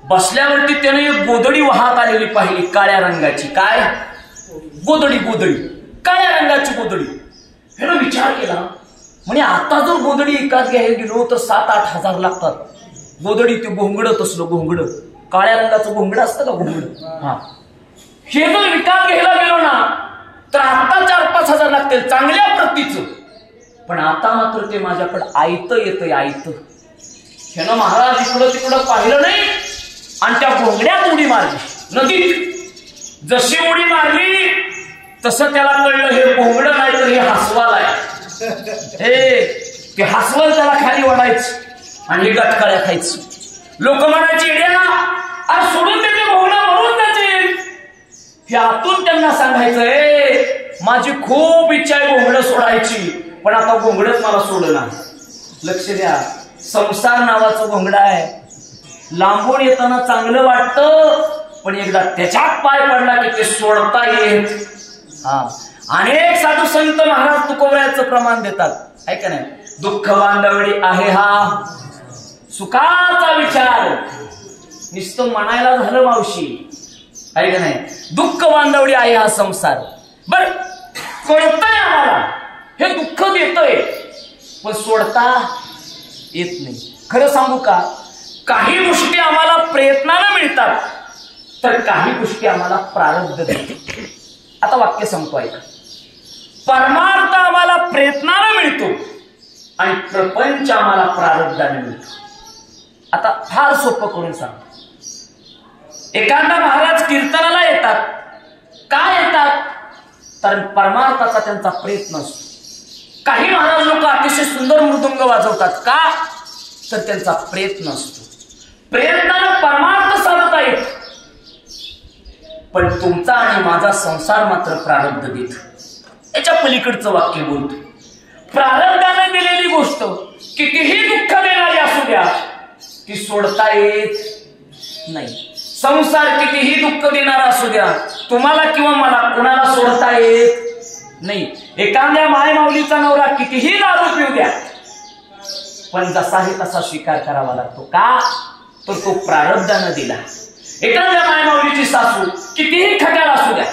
बसल्यावरती त्याने एक गोदडी वाहत आलेली पाहिली काळ्या रंगाची. काय? गोदडी. गोदडी काळ्या रंगाची गोदडी. ह्यानं विचार केला म्हणजे आता जर गोदडी एकाच घ्यायला गेलो तर 7-8 हजार लागतात. गोदडी ते घोंगड तसलं घोंगड, काळ्या रंगाचं घोंगड असतं का घोंगड, हा. हे जर विकत घ्यायला गेलो ना तर आता 4-5 हजार लागतील चांगल्या प्रतीचं. पण आता मात्र ते माझ्याकडे आयतं येतंय, आयतं. ह्यानं महाराज इकडं तिकडं पाहिलं नाही आणि त्या घोंगड्यात उडी मारली नदीत. जशी उडी मारली तसं त्याला कळलं हे घोंगड नाही तर हे हसवाल आहे. हे ते हसवल त्याला खाली वाढायचं आणि हे गटकाळ्या खायचं. लोक म्हणायचे येड्या अरे सोडून त्याचे घोंगडा मरून जायचे. हे आतून त्यांना सांगायचं माझी खूप इच्छा आहे घोंगड सोडायची, पण आता घोंगडच मला सोडणार. लक्ष द्या. संसार नावाचं घोंगडा आहे. लांबून येताना चांगलं वाटतं, पण एकदा त्याच्यात पाय पडला की ते सोडता येत. हा. अनेक साधू संत महाराज तुकोबऱ्याचं प्रमाण देतात. आहे का नाही? दुःख बांधवडी आहे हा सुखाचा विचार. नुसतं म्हणायला झालं मावशी, आहे का नाही? दुःख बांधवडी आहे हा संसार. बर कळतंय आम्हाला हे दुःख देतोय, पण सोडता येत नाही. खरं सांगू का, काही गोष्टी आम्हाला प्रयत्नानं मिळतात तर काही गोष्टी आम्हाला प्रारब्ध देतात. आता वाक्य सांगतो ऐका. परमार्थ आम्हाला प्रयत्नानं मिळतो आणि प्रपंच आम्हाला प्रारब्धाने मिळतो. आता फार सोपं करून सांगतो. एखादा महाराज कीर्तनाला येतात. का येतात? तर परमार्थाचा त्यांचा प्रयत्न असतो. काही महाराज लोक अतिशय सुंदर मृदुंग वाजवतात. का? तर त्यांचा प्रयत्न असतो. प्रयत्नानं परमार्थ साधता येत, पण तुमचा आणि माझा संसार मात्र प्रारब्ध देत. याच्या पलीकडचं वाक्य बोलतो. प्रारब्धाने दिलेली गोष्ट कितीही दुःख देणारी असू द्या ती सोडता येत नाही. संसार कितीही दुःख देणारा असू द्या तुम्हाला किंवा मला कुणाला सोडता येत नाही. एखाद्या मायमाऊलीचा नवरा कितीही दारू पिऊ द्या, पण जसाही तसा स्वीकार करावा लागतो. का? तर तो प्रारब्धानं दिला. एखाद्या मायमाऊलीची सासू कितीही खट्याळ असू द्या.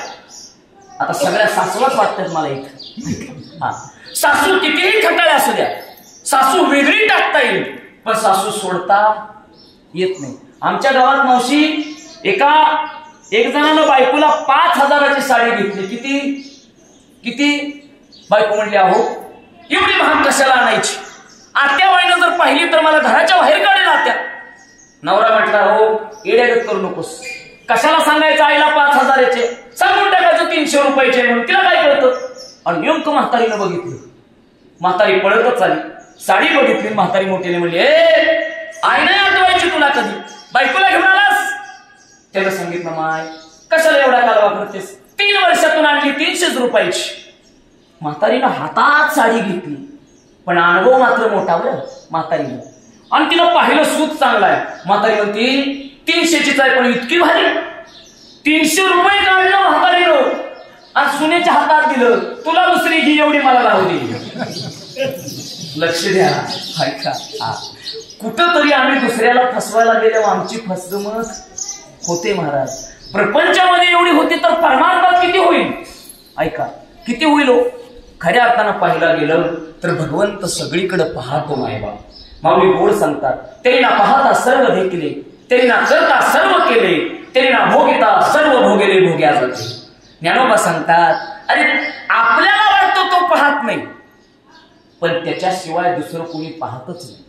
आता सगळ्या सासूलाच वाटतात मला इथं. हा. सासू कितीही खट्याळ असू द्या, सासू वेगळी टाकता येईल, पण सासू सोडता येत नाही. आमच्या गावात मावशी एक जणानं बायकोला 5,000ची साडी घेतली. किती बायको म्हणली अहो एवढी महाग कशाला आणायची. आत्याबाईनं जर पाहिली तर मला घराच्या बाहेर काढेल आत्या. नवरा म्हटला, हो येड्यागत करू नकोस, कशाला सांगायचं आईला 5,000 याचे, सांगून टाकायचं 300 रुपयाचे म्हणून, तिला काय कळतं. आणि नेमकं म्हातारीनं बघितलं, म्हातारी पळतच आली, साडी बघितली, म्हातारी मोठीने म्हणली, आई नाही आठवायची तुला कधी, बायकोला घेऊन आलास. त्यानं सांगितलं, माय कशाला एवढा कालवा करतेस, 3 वर्षातून आणली 300 रुपयाची. म्हातारीनं हातात साडी घेतली, पण अनुभव मात्र मोठा बरं म्हातारीनं. आणि तिनं पाहिलं सूत चांगला आहे. म्हातारी म्हणती 300चीच आहे पण इतकी भारी. 300 रुपये काढलं म्हातारीनं आणि सुनेच्या हातात दिलं, तुला दुसरी घी एवढी मला राहू दे. लक्ष द्या, ऐका, कुठंतरी आम्ही दुसऱ्याला फसवायला गेल्यावर आमची फसवणूक होते महाराज. प्रपंचामध्ये एवढी होती तर परमार्थात किती होईल. ऐका, किती होईल. खऱ्या अर्थानं पाहायला गेलं तर भगवंत सगळीकडे पाहतो. मायबाप माऊली गोड सांगतात, तरी ना पाहता सर्व देखले, तरी ना करता सर्व केले, तरी ना भोगिता सर्व भोगेले भोग्या जाते. ज्ञानोबा सांगतात, अरे आपल्याला वाटतो तो पाहत नाही, पण त्याच्याशिवाय दुसरं कोणी पाहतच नाही.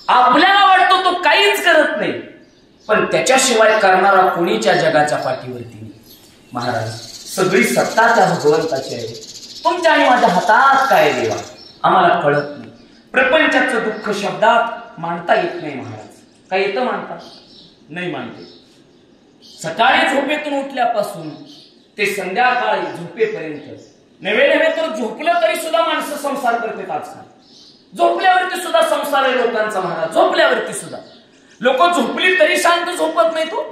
आपल्याला वाटतो तो काहीच करत नाही, पण त्याच्याशिवाय करणारा कोणीच्या जगाच्या पाठीवरती नाही. महाराज सगळी सत्ता त्या भगवंताची आहे. तुमच्या आणि माझ्या हातात काय देवा आम्हाला कळत नाही. प्रपंचाचं दुःख शब्दात मांडता येत नाही. महाराज काय येतं मांडता नाही मांडते. सकाळी झोपेतून उठल्यापासून ते संध्याकाळी झोपेपर्यंत नवे तर झोपलं तरी सुद्धा माणसं संसार करतात. आजकाल झोपल्यावरती सुद्धा संसार आहे लोकांचा. महाराज झोपल्यावरती सुद्धा लोक झोपली तरी शांत झोपत नाही. तो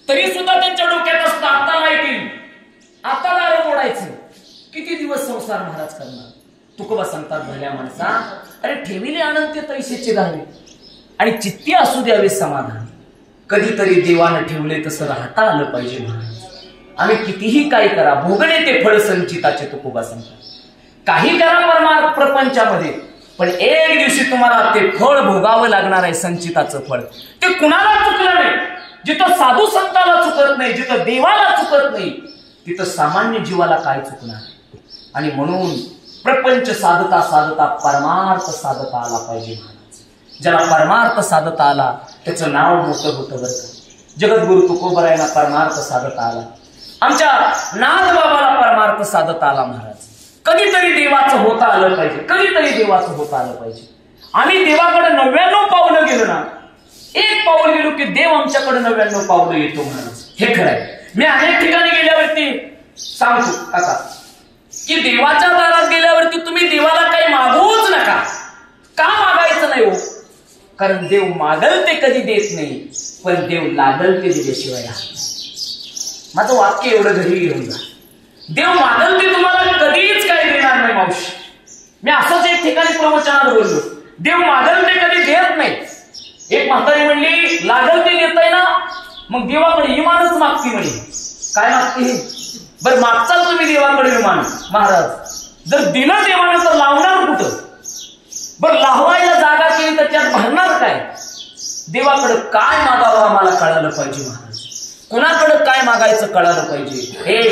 तरी सुद्धा त्यांच्या डोक्यात असतं, आता लाईट येईल, आता दार मोडायचं. किती दिवस संसार महाराज करणार. तुकोबा सांगतात, भल्या माणसा अरे ठेविले अनंत तैसेचे घावे आणि चित्ती असू द्यावे समाधान. कधीतरी देवानं ठेवले तसं राहता आलं पाहिजे. महाराज आम्ही कितीही काय करा, भोगणे ते फळ संचिताचे. तुकोबा सांगतात, काही करा परमार्थ प्रपंचामध्ये, पण एक दिवशी तुम्हाला ते फळ भोगावं लागणार आहे. संचिताचं फळ ते कुणाला चुकलं नाही. जिथं साधू संताला चुकत नाही, जिथं देवाला चुकत नाही, तिथं सामान्य जीवाला काय चुकणार. आणि म्हणून प्रपंच साधता साधता परमार्थ साधता आला पाहिजे. महाराज ज्याला परमार्थ साधता आला त्याचं नाव मोठं होतं बरं का. जगद्गुरु तुकोबरायांना परमार्थ साधता आला, आमच्या नाथ बाबाला परमार्थ साधता आला. महाराज कधीतरी देवाचं होता आलं पाहिजे, कधीतरी देवाचं होता आलं पाहिजे. आम्ही देवाकडे 99 पावलं गेलो ना, एक पाऊल गेलो की देव आमच्याकडे 99 पावलं येतो. महाराज हे खरं आहे. मी अनेक ठिकाणी गेल्यावरती सांगतो काका की देवाच्या दारात गेल्यावरती तुम्ही देवाला काही मागूच नका. का मागायचं नाही हो, कारण देव मागल ते कधी देत नाही, पण देव लागल ते दिल्याशिवाय राहत. माझं वाक्य एवढं घरी घेऊन जा. देव मागल ते तुम्हाला कधीच काही देणार नाही. मावशी मी असंच एक ठिकाणी प्रवचनात बोललो, देव मागल ते कधी देत नाही. एक म्हातारी म्हणली, लागल ते देताय ना, मग देवाकडे इमानच मागती म्हणे. काय मागते बरं, मागचाल तुम्ही देवाकडे विमान. महाराज जर दिलं देवानं तर लावणार कुठं. बरं लावायला जागा केली तर त्यात भरणार काय. देवाकडे काय मागावं आम्हाला कळालं पाहिजे. महाराज कुणाकडे काय मागायचं कळालं पाहिजे. हे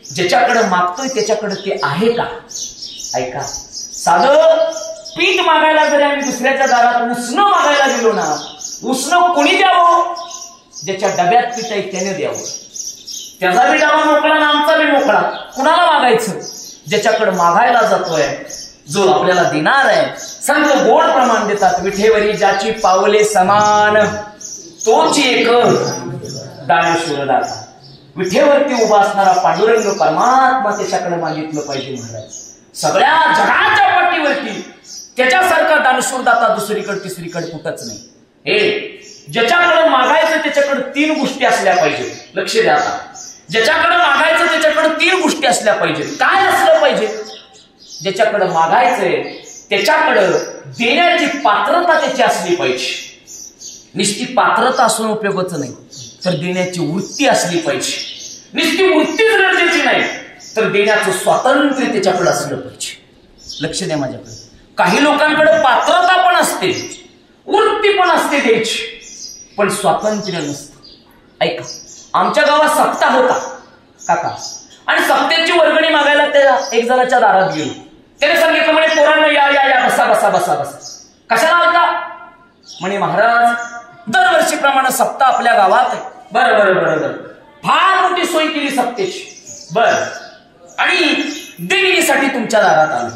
ज्याच्याकडे मागतोय त्याच्याकडे ते आहे का. ऐका, साधं पीठ मागायला जरी आम्ही दुसऱ्याच्या दारात उसनं मागायला गेलो ना, उसनं कोणी द्यावं, ज्याच्या डब्यात पीठ आहे त्याने द्यावं. त्याचा बी डबा मोकळा ना आमचा बी मोकळा. कुणाला मागायचं, ज्याच्याकडे मागायला जातोय, जो आपल्याला देणार आहे. संत गोड प्रमाण देतात, विठेवरी ज्याची पावले समान तोच एक दानेश्वर दाता. विठेवरती उभा असणारा पांडुरंग परमात्मा त्याच्याकडे मागितलं पाहिजे. महाराज सगळ्या जगाच्या पाठीवरती त्याच्यासारखा दानेश्वर दाता दुसरीकडे तिसरीकडे कुठंच नाही. हे ज्याच्याकडे मागायचं त्याच्याकडे 3 गोष्टी असल्या पाहिजे. लक्ष द्या, ज्याच्याकडे मागायचं त्याच्याकडे 3 गोष्टी असल्या पाहिजे. काय असलं पाहिजे, ज्याच्याकडे मागायचंय त्याच्याकडं देण्याची पात्रता त्याची असली पाहिजे. नुसती पात्रता असून उपयोगाच नाही, तर देण्याची वृत्ती असली पाहिजे. नुसती वृत्तीच गरजेची नाही, तर देण्याचं स्वातंत्र्य त्याच्याकडे असलं पाहिजे. लक्ष द्या माझ्याकडे. काही लोकांकडे पात्रता पण असते, वृत्ती पण असते द्यायची, पण स्वातंत्र्य नसतं. ऐका, आमच्या गावात सप्ता होता काका, आणि सप्त्याची वर्गणी मागायला त्या एक जणाच्या दारात गेलो. त्याने सांगितलं म्हणे पोरांना या या या, बसा बसा बसा बसा. कशाला आलता? म्हणे महाराज दरवर्षीप्रमाणे सप्ताह आपल्या गावात आहे. बरं बरं बरं बरं, फार मोठी सोय केली सप्तेची. बर, आणि देणगीसाठी तुमच्या दारात आलो.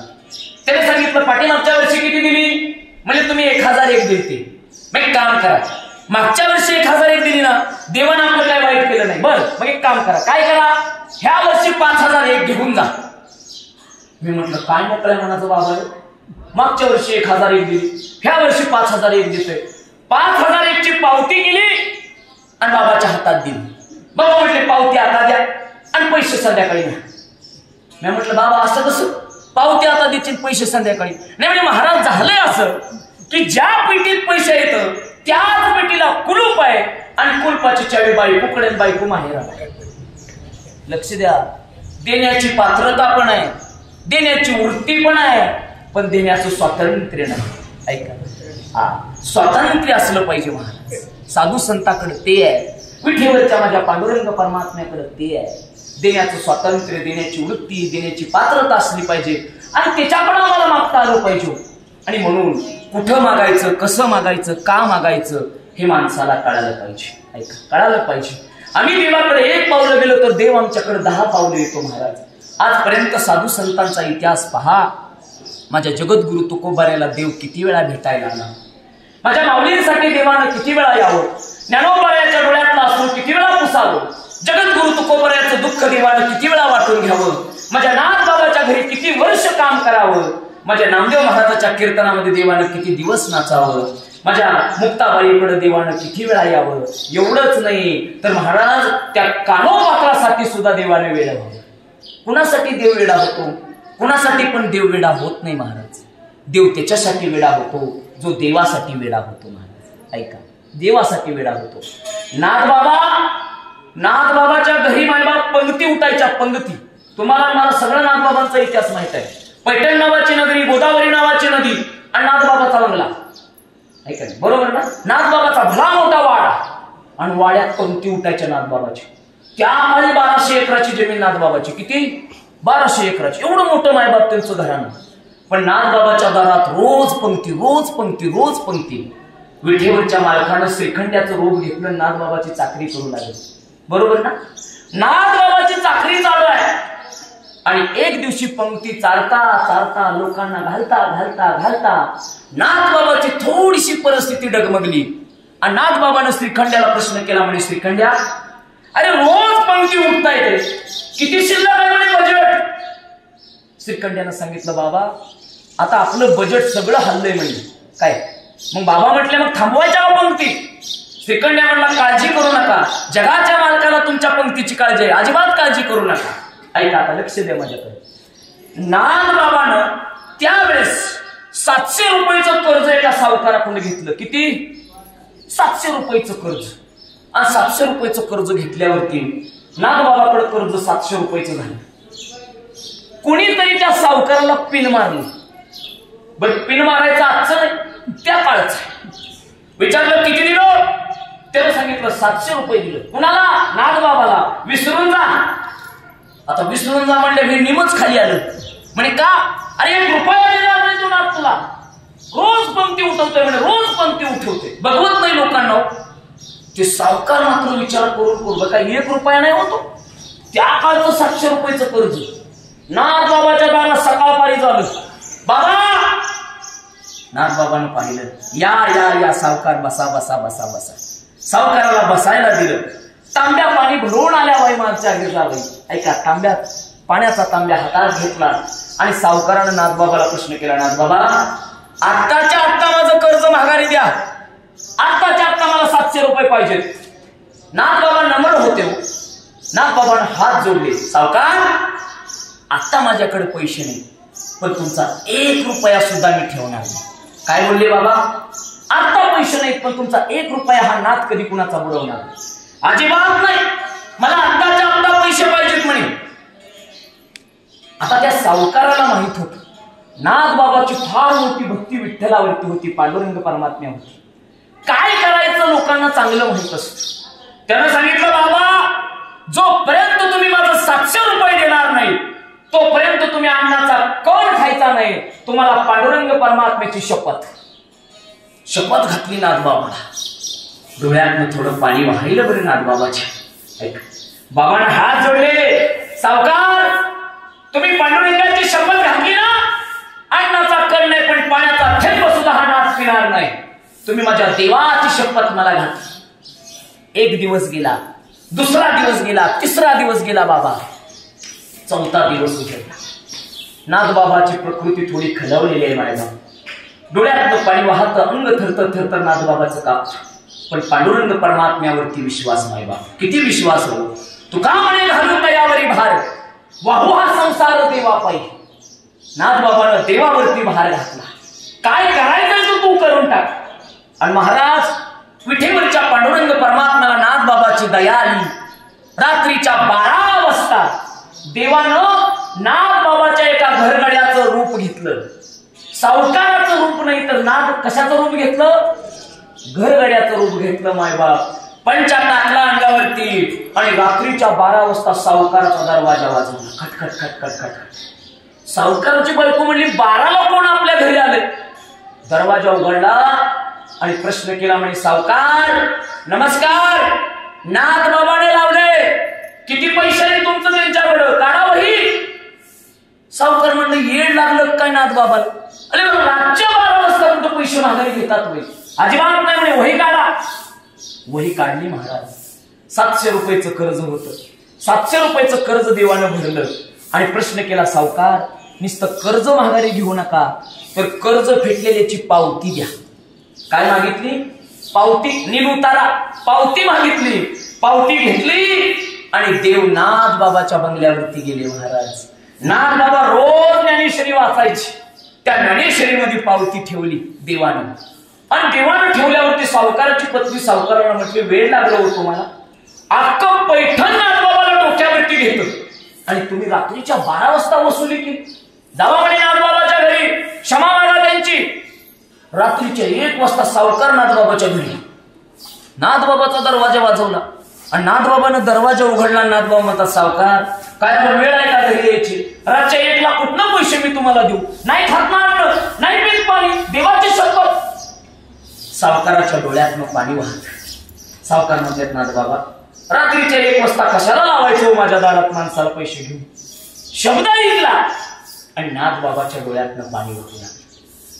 त्याने सांगितलं पाठीमागच्या वर्षी किती दिली? म्हणजे तुम्ही 1001 दिली. मग एक काम करा, मागच्या वर्षी 1001 दिली ना, देवानं आपलं काय वाईट केलं नाही. बरं, मग एक काम करा, काय करा, ह्या वर्षी 5001 घेऊन जा. मी म्हटलं काय मोकळ्या मनाचं बाबा, मागच्या वर्षी 1001 दिली, ह्या वर्षी 5001 देतोय. 5001 ची पावती केली आणि बाबाच्या हातात दिली. बाबा म्हटले पावती आता द्या आणि पैसे संध्याकाळी द्या. मी म्हटलं बाबा असं कसं, पावती आता द्यायची पैसे संध्याकाळी? नाही म्हणजे महाराज झालंय असं की ज्या पेटीत पैसे येतं त्याच पेटीला कुलूप आहे आणि कुलपाची चावी बायकोकडे बायको माहेर आहे. लक्ष द्या, देण्याची पात्रता पण आहे, देण्याची वृत्ती पण आहे, पण देण्याचं स्वातंत्र्य नाही. ऐका, हा स्वातंत्र्य असलं पाहिजे महाराज. साधू संताकडे ते आहे, विठेवरच्या माझ्या पांडुरंग परमात्म्याकडे ते आहे. देण्याचं स्वातंत्र्य, देण्याची वृत्ती, देण्याची पात्रता असली पाहिजे आणि त्याच्याकडे आम्हाला मागता आलं पाहिजे. आणि म्हणून कुठं मागायचं, कसं मागायचं, का मागायचं हे माणसाला कळालं पाहिजे. ऐका, कळालं पाहिजे. आम्ही देवाकडे 1 पावलं गेलो तर देव आमच्याकडे 10 पावलं येतो महाराज. आजपर्यंत साधू संतांचा इतिहास पहा. माझ्या जगद्गुरु तुकोबाऱ्याला देव किती वेळा भेटायला आला, माझ्या माऊलींसाठी देवानं किती वेळा यावं, ज्ञानोबाऱ्याच्या डोळ्यातला असून किती वेळा पुसावं, जगद्गुरु तुकोबाऱ्याचं दुःख देवानं किती वेळा वाटून घ्यावं, माझ्या नाथ बाबाच्या घरी किती वर्ष काम करावं, माझ्या नामदेव महाराजाच्या कीर्तनामध्ये देवानं किती दिवस नाचावं, माझ्या मुक्ताबाईकडे देवानं किती वेळा यावं. एवढंच नाही तर महाराज त्या कानोपात्रासाठी सुद्धा देवाने वेडा व्हावं. कुणासाठी देव वेडा होतो? कुणासाठी पण देव वेडा होत नाही महाराज. देव त्याच्यासाठी वेडा होतो जो देवासाठी वेडा होतो महाराज. ऐका, देवासाठी वेडा होतो. नाथबाबाच्या घरी मायबाप पंगती उठायच्या, पंगती. तुम्हाला मला सगळं नाथबाबांचा इतिहास माहित आहे. पैठण नावाची नगरी, गोदावरी नावाची नदी आणि नाथबाबाचा बंगला. ऐका, बरोबर ना? नाथबाबाचा भला मोठा वाडा आणि वाड्यात पंगती उठायच्या नाथबाबाची. त्यामध्ये 1200 एकराची जमीन नाथबाबाची. किती? 1200 एकराची. एवढं मोठं मायबाप त्यांचं घराणं. पण नाथबाबाच्या दारात रोज पंक्ती, रोज पंक्ती, रोज पंक्ती. विठेवरच्या मालकानं श्रीखंड्याचं रोग घेतलं, नाथबाबाची चाकरी करू लागली. बरोबर ना? नाथबाबाची चाकरी चालू आहे आणि एक दिवशी पंक्ती चालता चालता लोकांना घालता घालता घालता नाथबाबाची थोडीशी परिस्थिती डगमगली आणि नाथबाबानं श्रीखंड्याला प्रश्न केला. म्हणे श्रीखंड्या, अरे रोज पंक्ती उठता येते, किती शिल्लक आहे म्हणे बजेट? श्रीखंड्यानं सांगितलं बाबा आता आपलं बजेट सगळं हल्लंय म्हणजे. काय? मग बाबा म्हटले मग थांबवायच्या पंक्ती. श्रीखंड्या म्हणला काळजी करू नका, जगाच्या मालकाला तुमच्या पंक्तीची काळजी आहे, अजिबात काळजी करू नका. ऐका, आता लक्ष द्या माझ्याकडे. नाथबाबानं त्यावेळेस 700 रुपयाचं कर्ज एका सावकाराकडून घेतलं. किती? 700 रुपयाचं कर्ज. आणि 700 रुपयाचं कर्ज घेतल्यावरती नाथबाबाकडे कर्ज 700 रुपयाचं झालं. कोणीतरी त्या सावकाराला पिन मारली. बरं, पिन मारायचं आजचं नाही, त्या काळचं. विचारलं किती दिलं? त्यानं सांगितलं 700 रुपये दिलं. कुणाला? नाथबाबाला. विसरून जा. आता विसरून जा म्हणले मी निमच खाली आलं. म्हणे का? अरे 1 रुपया देणार नाही तो नाथ तुला. रोज पंक्ती उठवतोय म्हणे, रोज पंक्ती उठवतोय, बघवत नाही लोकांना. ते सावकार मात्र विचार करून बघा 1 रुपया नाही होतो. त्या काळचं 700 रुपयाचं कर्ज. नाथबाबाच्या दारात सकाळपारी झालं. बाबा, नाथबाबानं पाहिलं, या या या सावकार, बसा बसा बसा बसा. सावकाराला बसायला दिलं. तांब्या पाणी भरून आल्या बाई मागच्या गिरजाबाई. ऐका, तांब्यात पाण्याचा तांब्या हातात घेतला आणि सावकारानं नाथबाबाला प्रश्न केला. नाथबाबा, आत्ताच्या आत्ता माझं कर्ज माघारी द्या, आत्ताच्या आत्ता मला 700 रुपये पाहिजेत. नाथबाबा नम्र होते. नाथबाबानं हात जोडले. सावकार, आता माझ्याकडे पैसे नाही, पण तुमचा 1 रुपया सुद्धा मी ठेवणार नाही. काय बोलले बाबा? आता पैसे नाहीत, पण तुमचा 1 रुपया हा नाथ कधी कुणाचा बुडवणार अजिबात नाही, मला आत्ताच्या आत्ता पैसे पाहिजेत म्हणे. आता त्या सावकाराला माहित होत नाथबाबाची फार मोठी भक्ती विठ्ठलावरती होती, पांडुरंग परमात्म्या होती. काय करायचं लोकांना चांगलं माहित असतं. त्यानं सांगितलं बाबा, जोपर्यंत तुम्ही माझं 700 रुपये देणार नाही तोपर्यंत तुम्ही अन्नाचा कण खायचा नाही. तुम्हाला पांडुरंग परमात्म्याची शपथ. शपथ घातली नाथबाबाला. डोळ्यातनं थोडं पाणी वाहिलं बरं नाथबाबाच्या. ऐक, बाबांना हात जोडले. सावकार, तुम्ही पांडुरंगाची शपथ घातली ना, अन्नाचा कण नाही पण पाण्याचा थेंब सुद्धा हा नाथ पिणार नाही. तुम्ही माझ्या देवाची शपथ मला घातली. एक दिवस गेला, दुसरा दिवस गेला, तिसरा दिवस गेला बाबा. चौथा दिवस उजळला. नाथबाबाची प्रकृती थोडी खलवलेली आहे माझ्या. डोळ्यातलं पाणी वाहत, अंग थरतर थरतर नाथबाबाचं कापतं. पण पांडुरंग परमात्म्यावरती विश्वास नाही बा. किती विश्वास हो. तुका म्हणे घालू तयावरी भार, वाहू हा संसार देवा पाहिजे. नाथबाबानं देवावरती भार घातला. काय करायचं तू करून टाक. आणि महाराज, विठेवरच्या पांडुरंग परमात्म्याला नाथबाबाची दया आली. रात्रीच्या 12 वाजता देवानं नाथबाबाच्या एका घरगड्याचं रूप घेतलं. सावकाराचं रूप नाही तर नाथ कशाचं रूप घेतलं? घरगड्याचं रूप घेतलं. मायबाप पंचा टाकला अंगावरती आणि रात्रीच्या 12 वाजता सावकाराचा दरवाजा वाजवला. खटखट खटखट खटखट. सावकाराची बायको म्हणली, 12ला कोण आपल्या घरी आले? दरवाजा उघडला आणि प्रश्न केला. म्हणे, सावकार नमस्कार, नाथबाबाने लावले. किती पैसे आहे तुमचं त्यांच्याकडं? काढा वही. सावकार म्हणलं, येड लागलं काय नाथबाबाला? अरे रातच्या 12 वाजता तुमचे पैसे माघारी घेतात वही? अजिबात नाही म्हणे, वही काढा. वही काढली महाराज. 700 रुपयाचं कर्ज होतं. 700 रुपयाचं कर्ज देवानं भरलं आणि प्रश्न केला, सावकार नुसतं कर्ज माघारी घेऊ नका, तर कर्ज फेडलेल्याची पावती द्या. काय मागितली? पावती. नील उतारा. पावती मागितली. पावती घेतली आणि देव नाथबाबाच्या बंगल्यावरती गेले. महाराज, नाथबाबा रोज ज्ञानेश्वरी वाचायची. त्या ज्ञानेश्वरीमध्ये पावती ठेवली देवानं. आणि देवानं ठेवल्यावरती सावकाराची पत्नी सावकाराला म्हटली, वेळ लागला हो तुम्हाला? अख्खं पैठण नाथबाबाला डोक्यावरती घेतो आणि तुम्ही रात्रीच्या 12 वाजता वसुली केली. जावा म्हणे नाथबाबाच्या घरी, क्षमा मागा त्यांची. रात्रीच्या 1 वाजता सावकार नाथबाबाच्या घरी. नाथबाबाचा दरवाजा वाजवला आणि नाथबाबानं दरवाजा उघडला. नाथबाबा म्हणतात, सावकार काय वेळ आहे का घरी यायची? रातच्या 1ला कुठनं पैसे मी तुम्हाला देऊ? नाही खात ना, नाही पीत पाणी, देवाची शपथ. सावकाराच्या डोळ्यातनं पाणी वाहत. सावकार म्हणतात, नाथबाबा रात्रीच्या 1 वाजता कशाला लावायचं माझ्या दारात माणसाला पैसे घेऊन? शब्द ऐकला आणि नाथबाबाच्या डोळ्यातनं पाणी वाहू लागलं.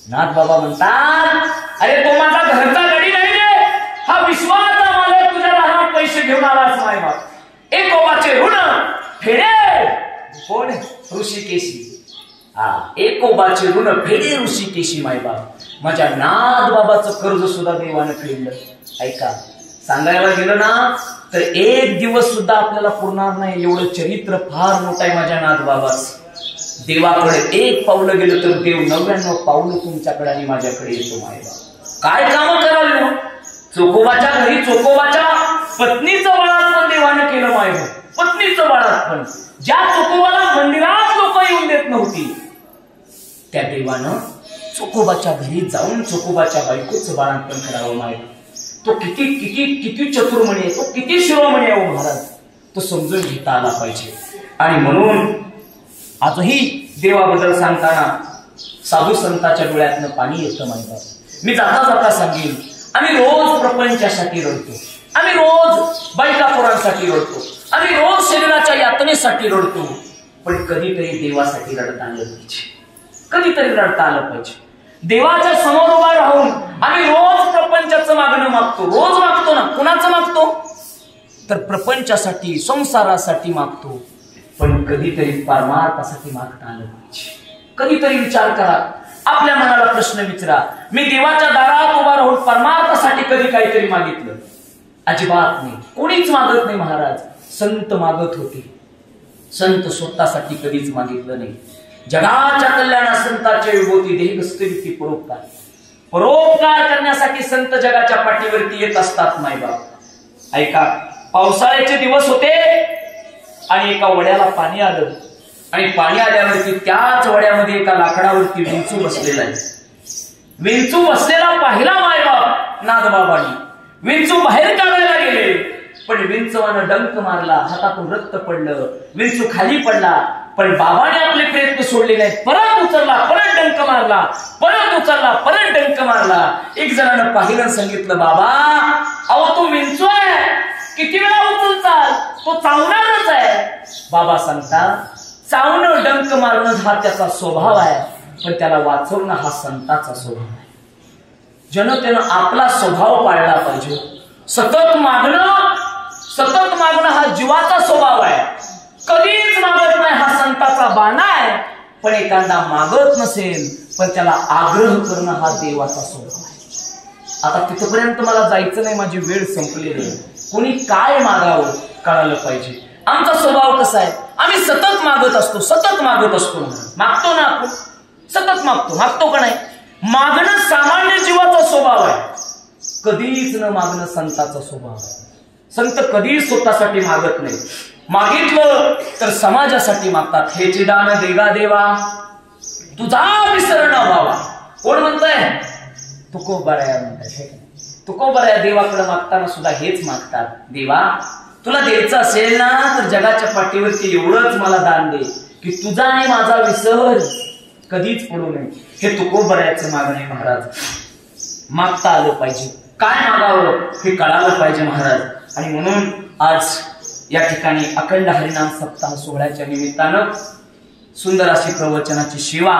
नाथबाबा म्हणतात, अरे तो माझा घरचा गडी नाही रे, हा विश्वाचा मालक तुझ्या दारात पैसे घेऊन आलाच नाही बाप. एकोबाचे ऋण फेडे कोण? ऋषिकेशी. एकोबाचे ऋण फेडे ऋषिकेशी. मायबाप, माझ्या नाथबाबाचं कर्ज सुद्धा देवानं फेडलं. ऐका, सांगायला गेलं ना तर 1 दिवस सुद्धा आपल्याला पुरणार नाही. एवढं चरित्र फार मोठं आहे माझ्या नाथबाबाचं. देवाकडे 1 पावलं गेलं तर देव 99 पावलं तुमच्याकडे आणि माझ्याकडे येतो. मायबाप, काय काम करावी? चोकोबाच्या घरी चोकोबाच्या पत्नीचं बाळातपण देवानं केलं. मायबाप, पत्नीचं बाळातपण. ज्या चोकोबाला मंदिरात लोक येऊन देत नव्हती, त्या देवानं चोकोबाच्या घरी जाऊन चोकोबाच्या बायकोचं बाळांपण करावं. मायबाप, तो किती किती किती चतुर्मणी आहे, तो किती शिरोमणी आहे महाराज, तो समजून घेता आला पाहिजे. आणि म्हणून आजही देवाबद्दल सांगताना साधू संतांच्या डोळ्यातनं पाणी येतं. मायबाप, मी जाता जाता सांगेन, आम्ही रोज प्रपंचासाठी रडतो, आम्ही रोज बायकापुरांसाठी रडतो, आम्ही रोज शरीराच्या यातनेसाठी रडतो. पण कधीतरी देवासाठी रडता आलं पाहिजे. कधीतरी रडता आलं पाहिजे. देवाच्या समोर उभा राहून आम्ही रोज प्रपंचाचं मागणं मागतो. रोज मागतो ना. कुणाचं मागतो? तर प्रपंचासाठी, संसारासाठी मागतो. पण कधीतरी परमार्थासाठी मागता आलं पाहिजे. कधीतरी विचार करा, आपल्या मनाला प्रश्न विचारा, मी देवाच्या दारात उभा राहून परमार्थासाठी कधी काहीतरी मागितलं? अजिबात नाही. कोणीच मागत नाही महाराज. संत मागत होते. संत स्वतःसाठी कधीच मागितलं नाही. जगाच्या कल्याणा संताच्या विभूती देहगस्ती परोपकार. परोपकार करण्यासाठी संत जगाच्या पाठीवरती येत असतात. मायबाप, ऐका, पावसाळ्याचे दिवस होते आणि एका वड्याला पाणी आलं आणि पाणी आल्यावरती त्याच वड्यामध्ये एका लाकडावरती विंचू बसलेला आहे. विंचू बसलेला पाहिला मायबाप नाथबाबांनी. विंचू बाहेर काढायला गेले, पण विंचवानं डंक मारला, हातातून रक्त पडलं, विंचू खाली पडला. पण बाबाने आपले प्रयत्न सोडले नाहीत. परत उचलला, परत डंक मारला, परत उचलला, परत डंक मारला. एक जणांना पाहिलं, सांगितलं, बाबा अहो तो विंचोय, किती वेळा उचलचाल, तो चावणारच आहे. बाबा सांगतात, चावणं डंक मारणं हा त्याचा स्वभाव आहे, पण त्याला वाचवणं हा संताचा स्वभाव आहे. जनतेनं आपला स्वभाव पाळला पाहिजे. सतत मागणं हा जीवाचा स्वभाव आहे. कधीच मागत नाही हा संताचा बाणा आहे. पण एखादा मागत नसेल पण त्याला आग्रह करणं हा देवाचा स्वभाव आहे. आता तिथपर्यंत मला जायचं नाही, माझी वेळ संपलेली आहे. कोणी काय मागावं कळालं पाहिजे. आमचा स्वभाव कसा आहे, आम्ही सतत मागत असतो. मागतो ना आपण, सतत मागतो का नाही. मागणं सामान्य जीवाचा स्वभाव आहे, कधीच न मागणं संताचा स्वभाव आहे. संत कधीच स्वतःसाठी मागत नाही. मागितलं तर समाजासाठी मागतात. हे चिदान देगा देवा तुझा विसरण व्हावा. कोण म्हणताय? तुकोबराया म्हणताय. तुकोबराया देवाकडे मागताना सुद्धा हेच मागतात, देवा तुला द्यायचं असेल ना तर जगाच्या पाठीवरती एवढंच मला दान दे की तुझा आणि माझा विसर कधीच पडू नये. हे तुकोबरायाचं मागणं आहे महाराज. मागता आलं पाहिजे, काय मागावं हे कळालं पाहिजे महाराज. आणि म्हणून आज या ठिकाणी अखंड हरिनाम सप्ताह सोहळ्याच्या निमित्तानं सुंदर अशी प्रवचनाची सेवा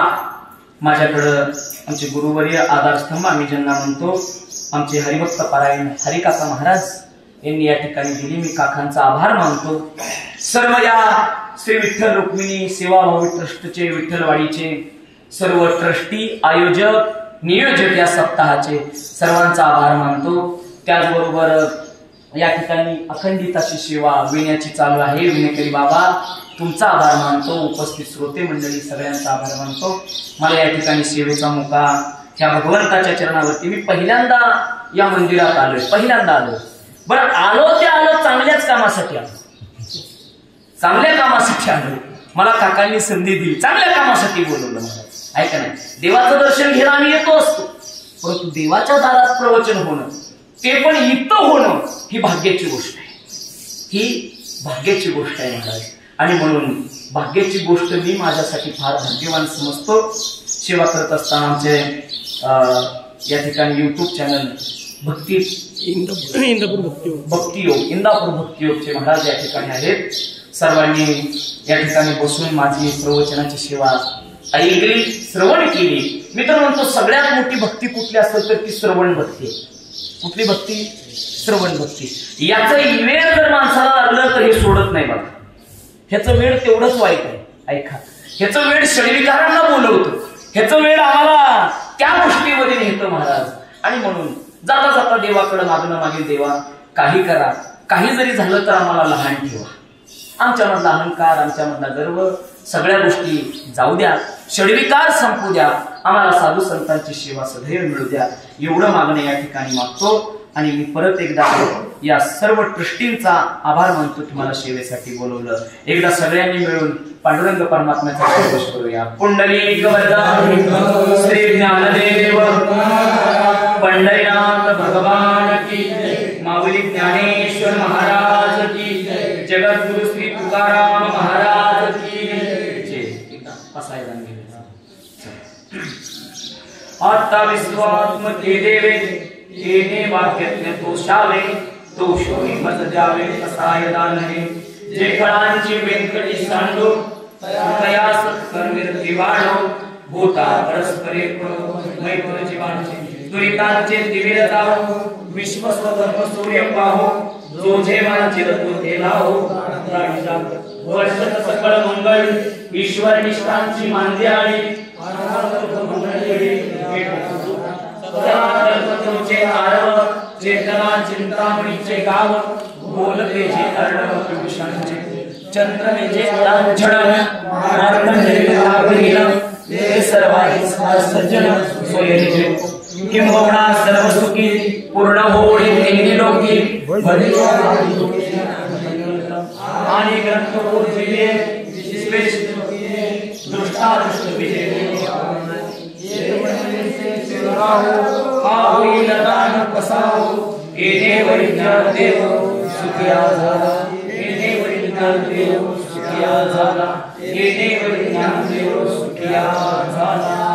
माझ्याकडं आमचे गुरुवर्य आधारस्तंभ आम्ही ज्यांना म्हणतो आमचे हरिभक्त पारायण हरिकाका महाराज यांनी या ठिकाणी दिली. मी काकांचा आभार मानतो. सर्व या श्री विठ्ठल रुक्मिणी सेवाभावी ट्रस्टचे, विठ्ठलवाडीचे सर्व ट्रस्टी, आयोजक, नियोजक या सप्ताहाचे सर्वांचा आभार मानतो. त्याचबरोबर या ठिकाणी अखंडित अशी सेवा विण्याची चालू आहे. विनेकरी बाबा तुमचा आभार मानतो. उपस्थित श्रोते मंडळी सगळ्यांचा आभार मानतो. मला या ठिकाणी सेवेचा मोका ह्या भगवंताच्या चरणावरती, मी पहिल्यांदा या मंदिरात आलोय, पहिल्यांदा आलो. बरं आलो ते आलो चांगल्याच कामासाठी आलो, चांगल्या कामासाठी आलो. मला काकांनी संधी दिली, चांगल्या कामासाठी बोलवलं मला. ऐका नाही, देवाचं दर्शन घ्यायला आम्ही येतो असतो, परंतु देवाच्या दारात प्रवचन होणं, ते पण इथं होणं ही भाग्याची गोष्ट आहे. ही भाग्याची गोष्ट आहे महाराज. आणि म्हणून भाग्याची गोष्ट मी माझ्यासाठी फार भाग्यवान समजतो. सेवा करत असताना आमचे या ठिकाणी युट्यूब चॅनल इंदापूर भक्तियोगचे महाराज या ठिकाणी आहेत. सर्वांनी या ठिकाणी बसून माझी प्रवचनाची सेवा ऐकली, श्रवण केली. मी तर म्हणतो सगळ्यात मोठी भक्ती कुठली असेल तर ती श्रवण भक्ती. कुठली भक्ती? श्रवण भक्ती. याचं वेळ जर माणसाला लागलं तर हे सोडत नाही बघा. ह्याचं वेळ तेवढंच वाईट आहे. ऐका, ह्याचं वेळ षडविकारांना बोलवतो, ह्याचं वेळ आम्हाला त्या गोष्टीमध्ये नेतं महाराज. आणि म्हणून जाता जाता देवाकडे मागणं, मागेल देवा काही करा, काही जरी झालं तर आम्हाला लहान ठेवा. आमच्यामधला अहंकार, आमच्यामधला गर्व सगळ्या गोष्टी जाऊ द्या, षडविकार संपू द्या, आम्हाला साधू संतांची सेवा सदैव मिळू द्या, एवढं मागणं या ठिकाणी मागतो. आणि मी परत एकदा या सर्व ट्रस्टींचा आभार मानतो, तुम्हाला सेवेसाठी बोलवलं. एकदा सगळ्यांनी मिळून पांडुरंग परमात्म्याचा प्रवेश करूया. पुंडलिक वरदान श्री ज्ञानदेव पंढरीनाथ भगवान की जय. माऊली ज्ञानेश्वर महाराज की जय. जगद्गुरु श्री तुकाराम महाराज की जय. असायला आता विश्वात्मके देवे येणे वाक्यज्ञ तोषावे, तोषोनी मत द्यावे असाय दानवे. जे फळांची व्यंकटी सांडो तया सत्कर्मिरती वाढो. भूता परस्परे मैत्र जीवांचे दुरितांचे दिवीर जावो. विश्वस्वधर्म सूर्य पाहो, जो जेवांचे ते लाहो. वर्षत सकळ मंगळ ईश्वर निष्ठांची मांदे आळी. तुमचे आरव चेतना चिंतामणीचे गाव. बोलते जे अर्णव विभूषणांचे चंद्रने जे ते सर्वांचे सज्जन सोयरे. किंबहुना सर्व सुखी पूर्ण होळी नेहमी लोकी. आणि ग्रंथ बोधिले दृष्टादृष्ट विजय. हा होईल दान कसावो. येणे वैज्ञान देव सुखिया झाला. येणे वैज्ञान देव सुखिया झाला, येणे व ज्ञानदेव सुखिया झाला.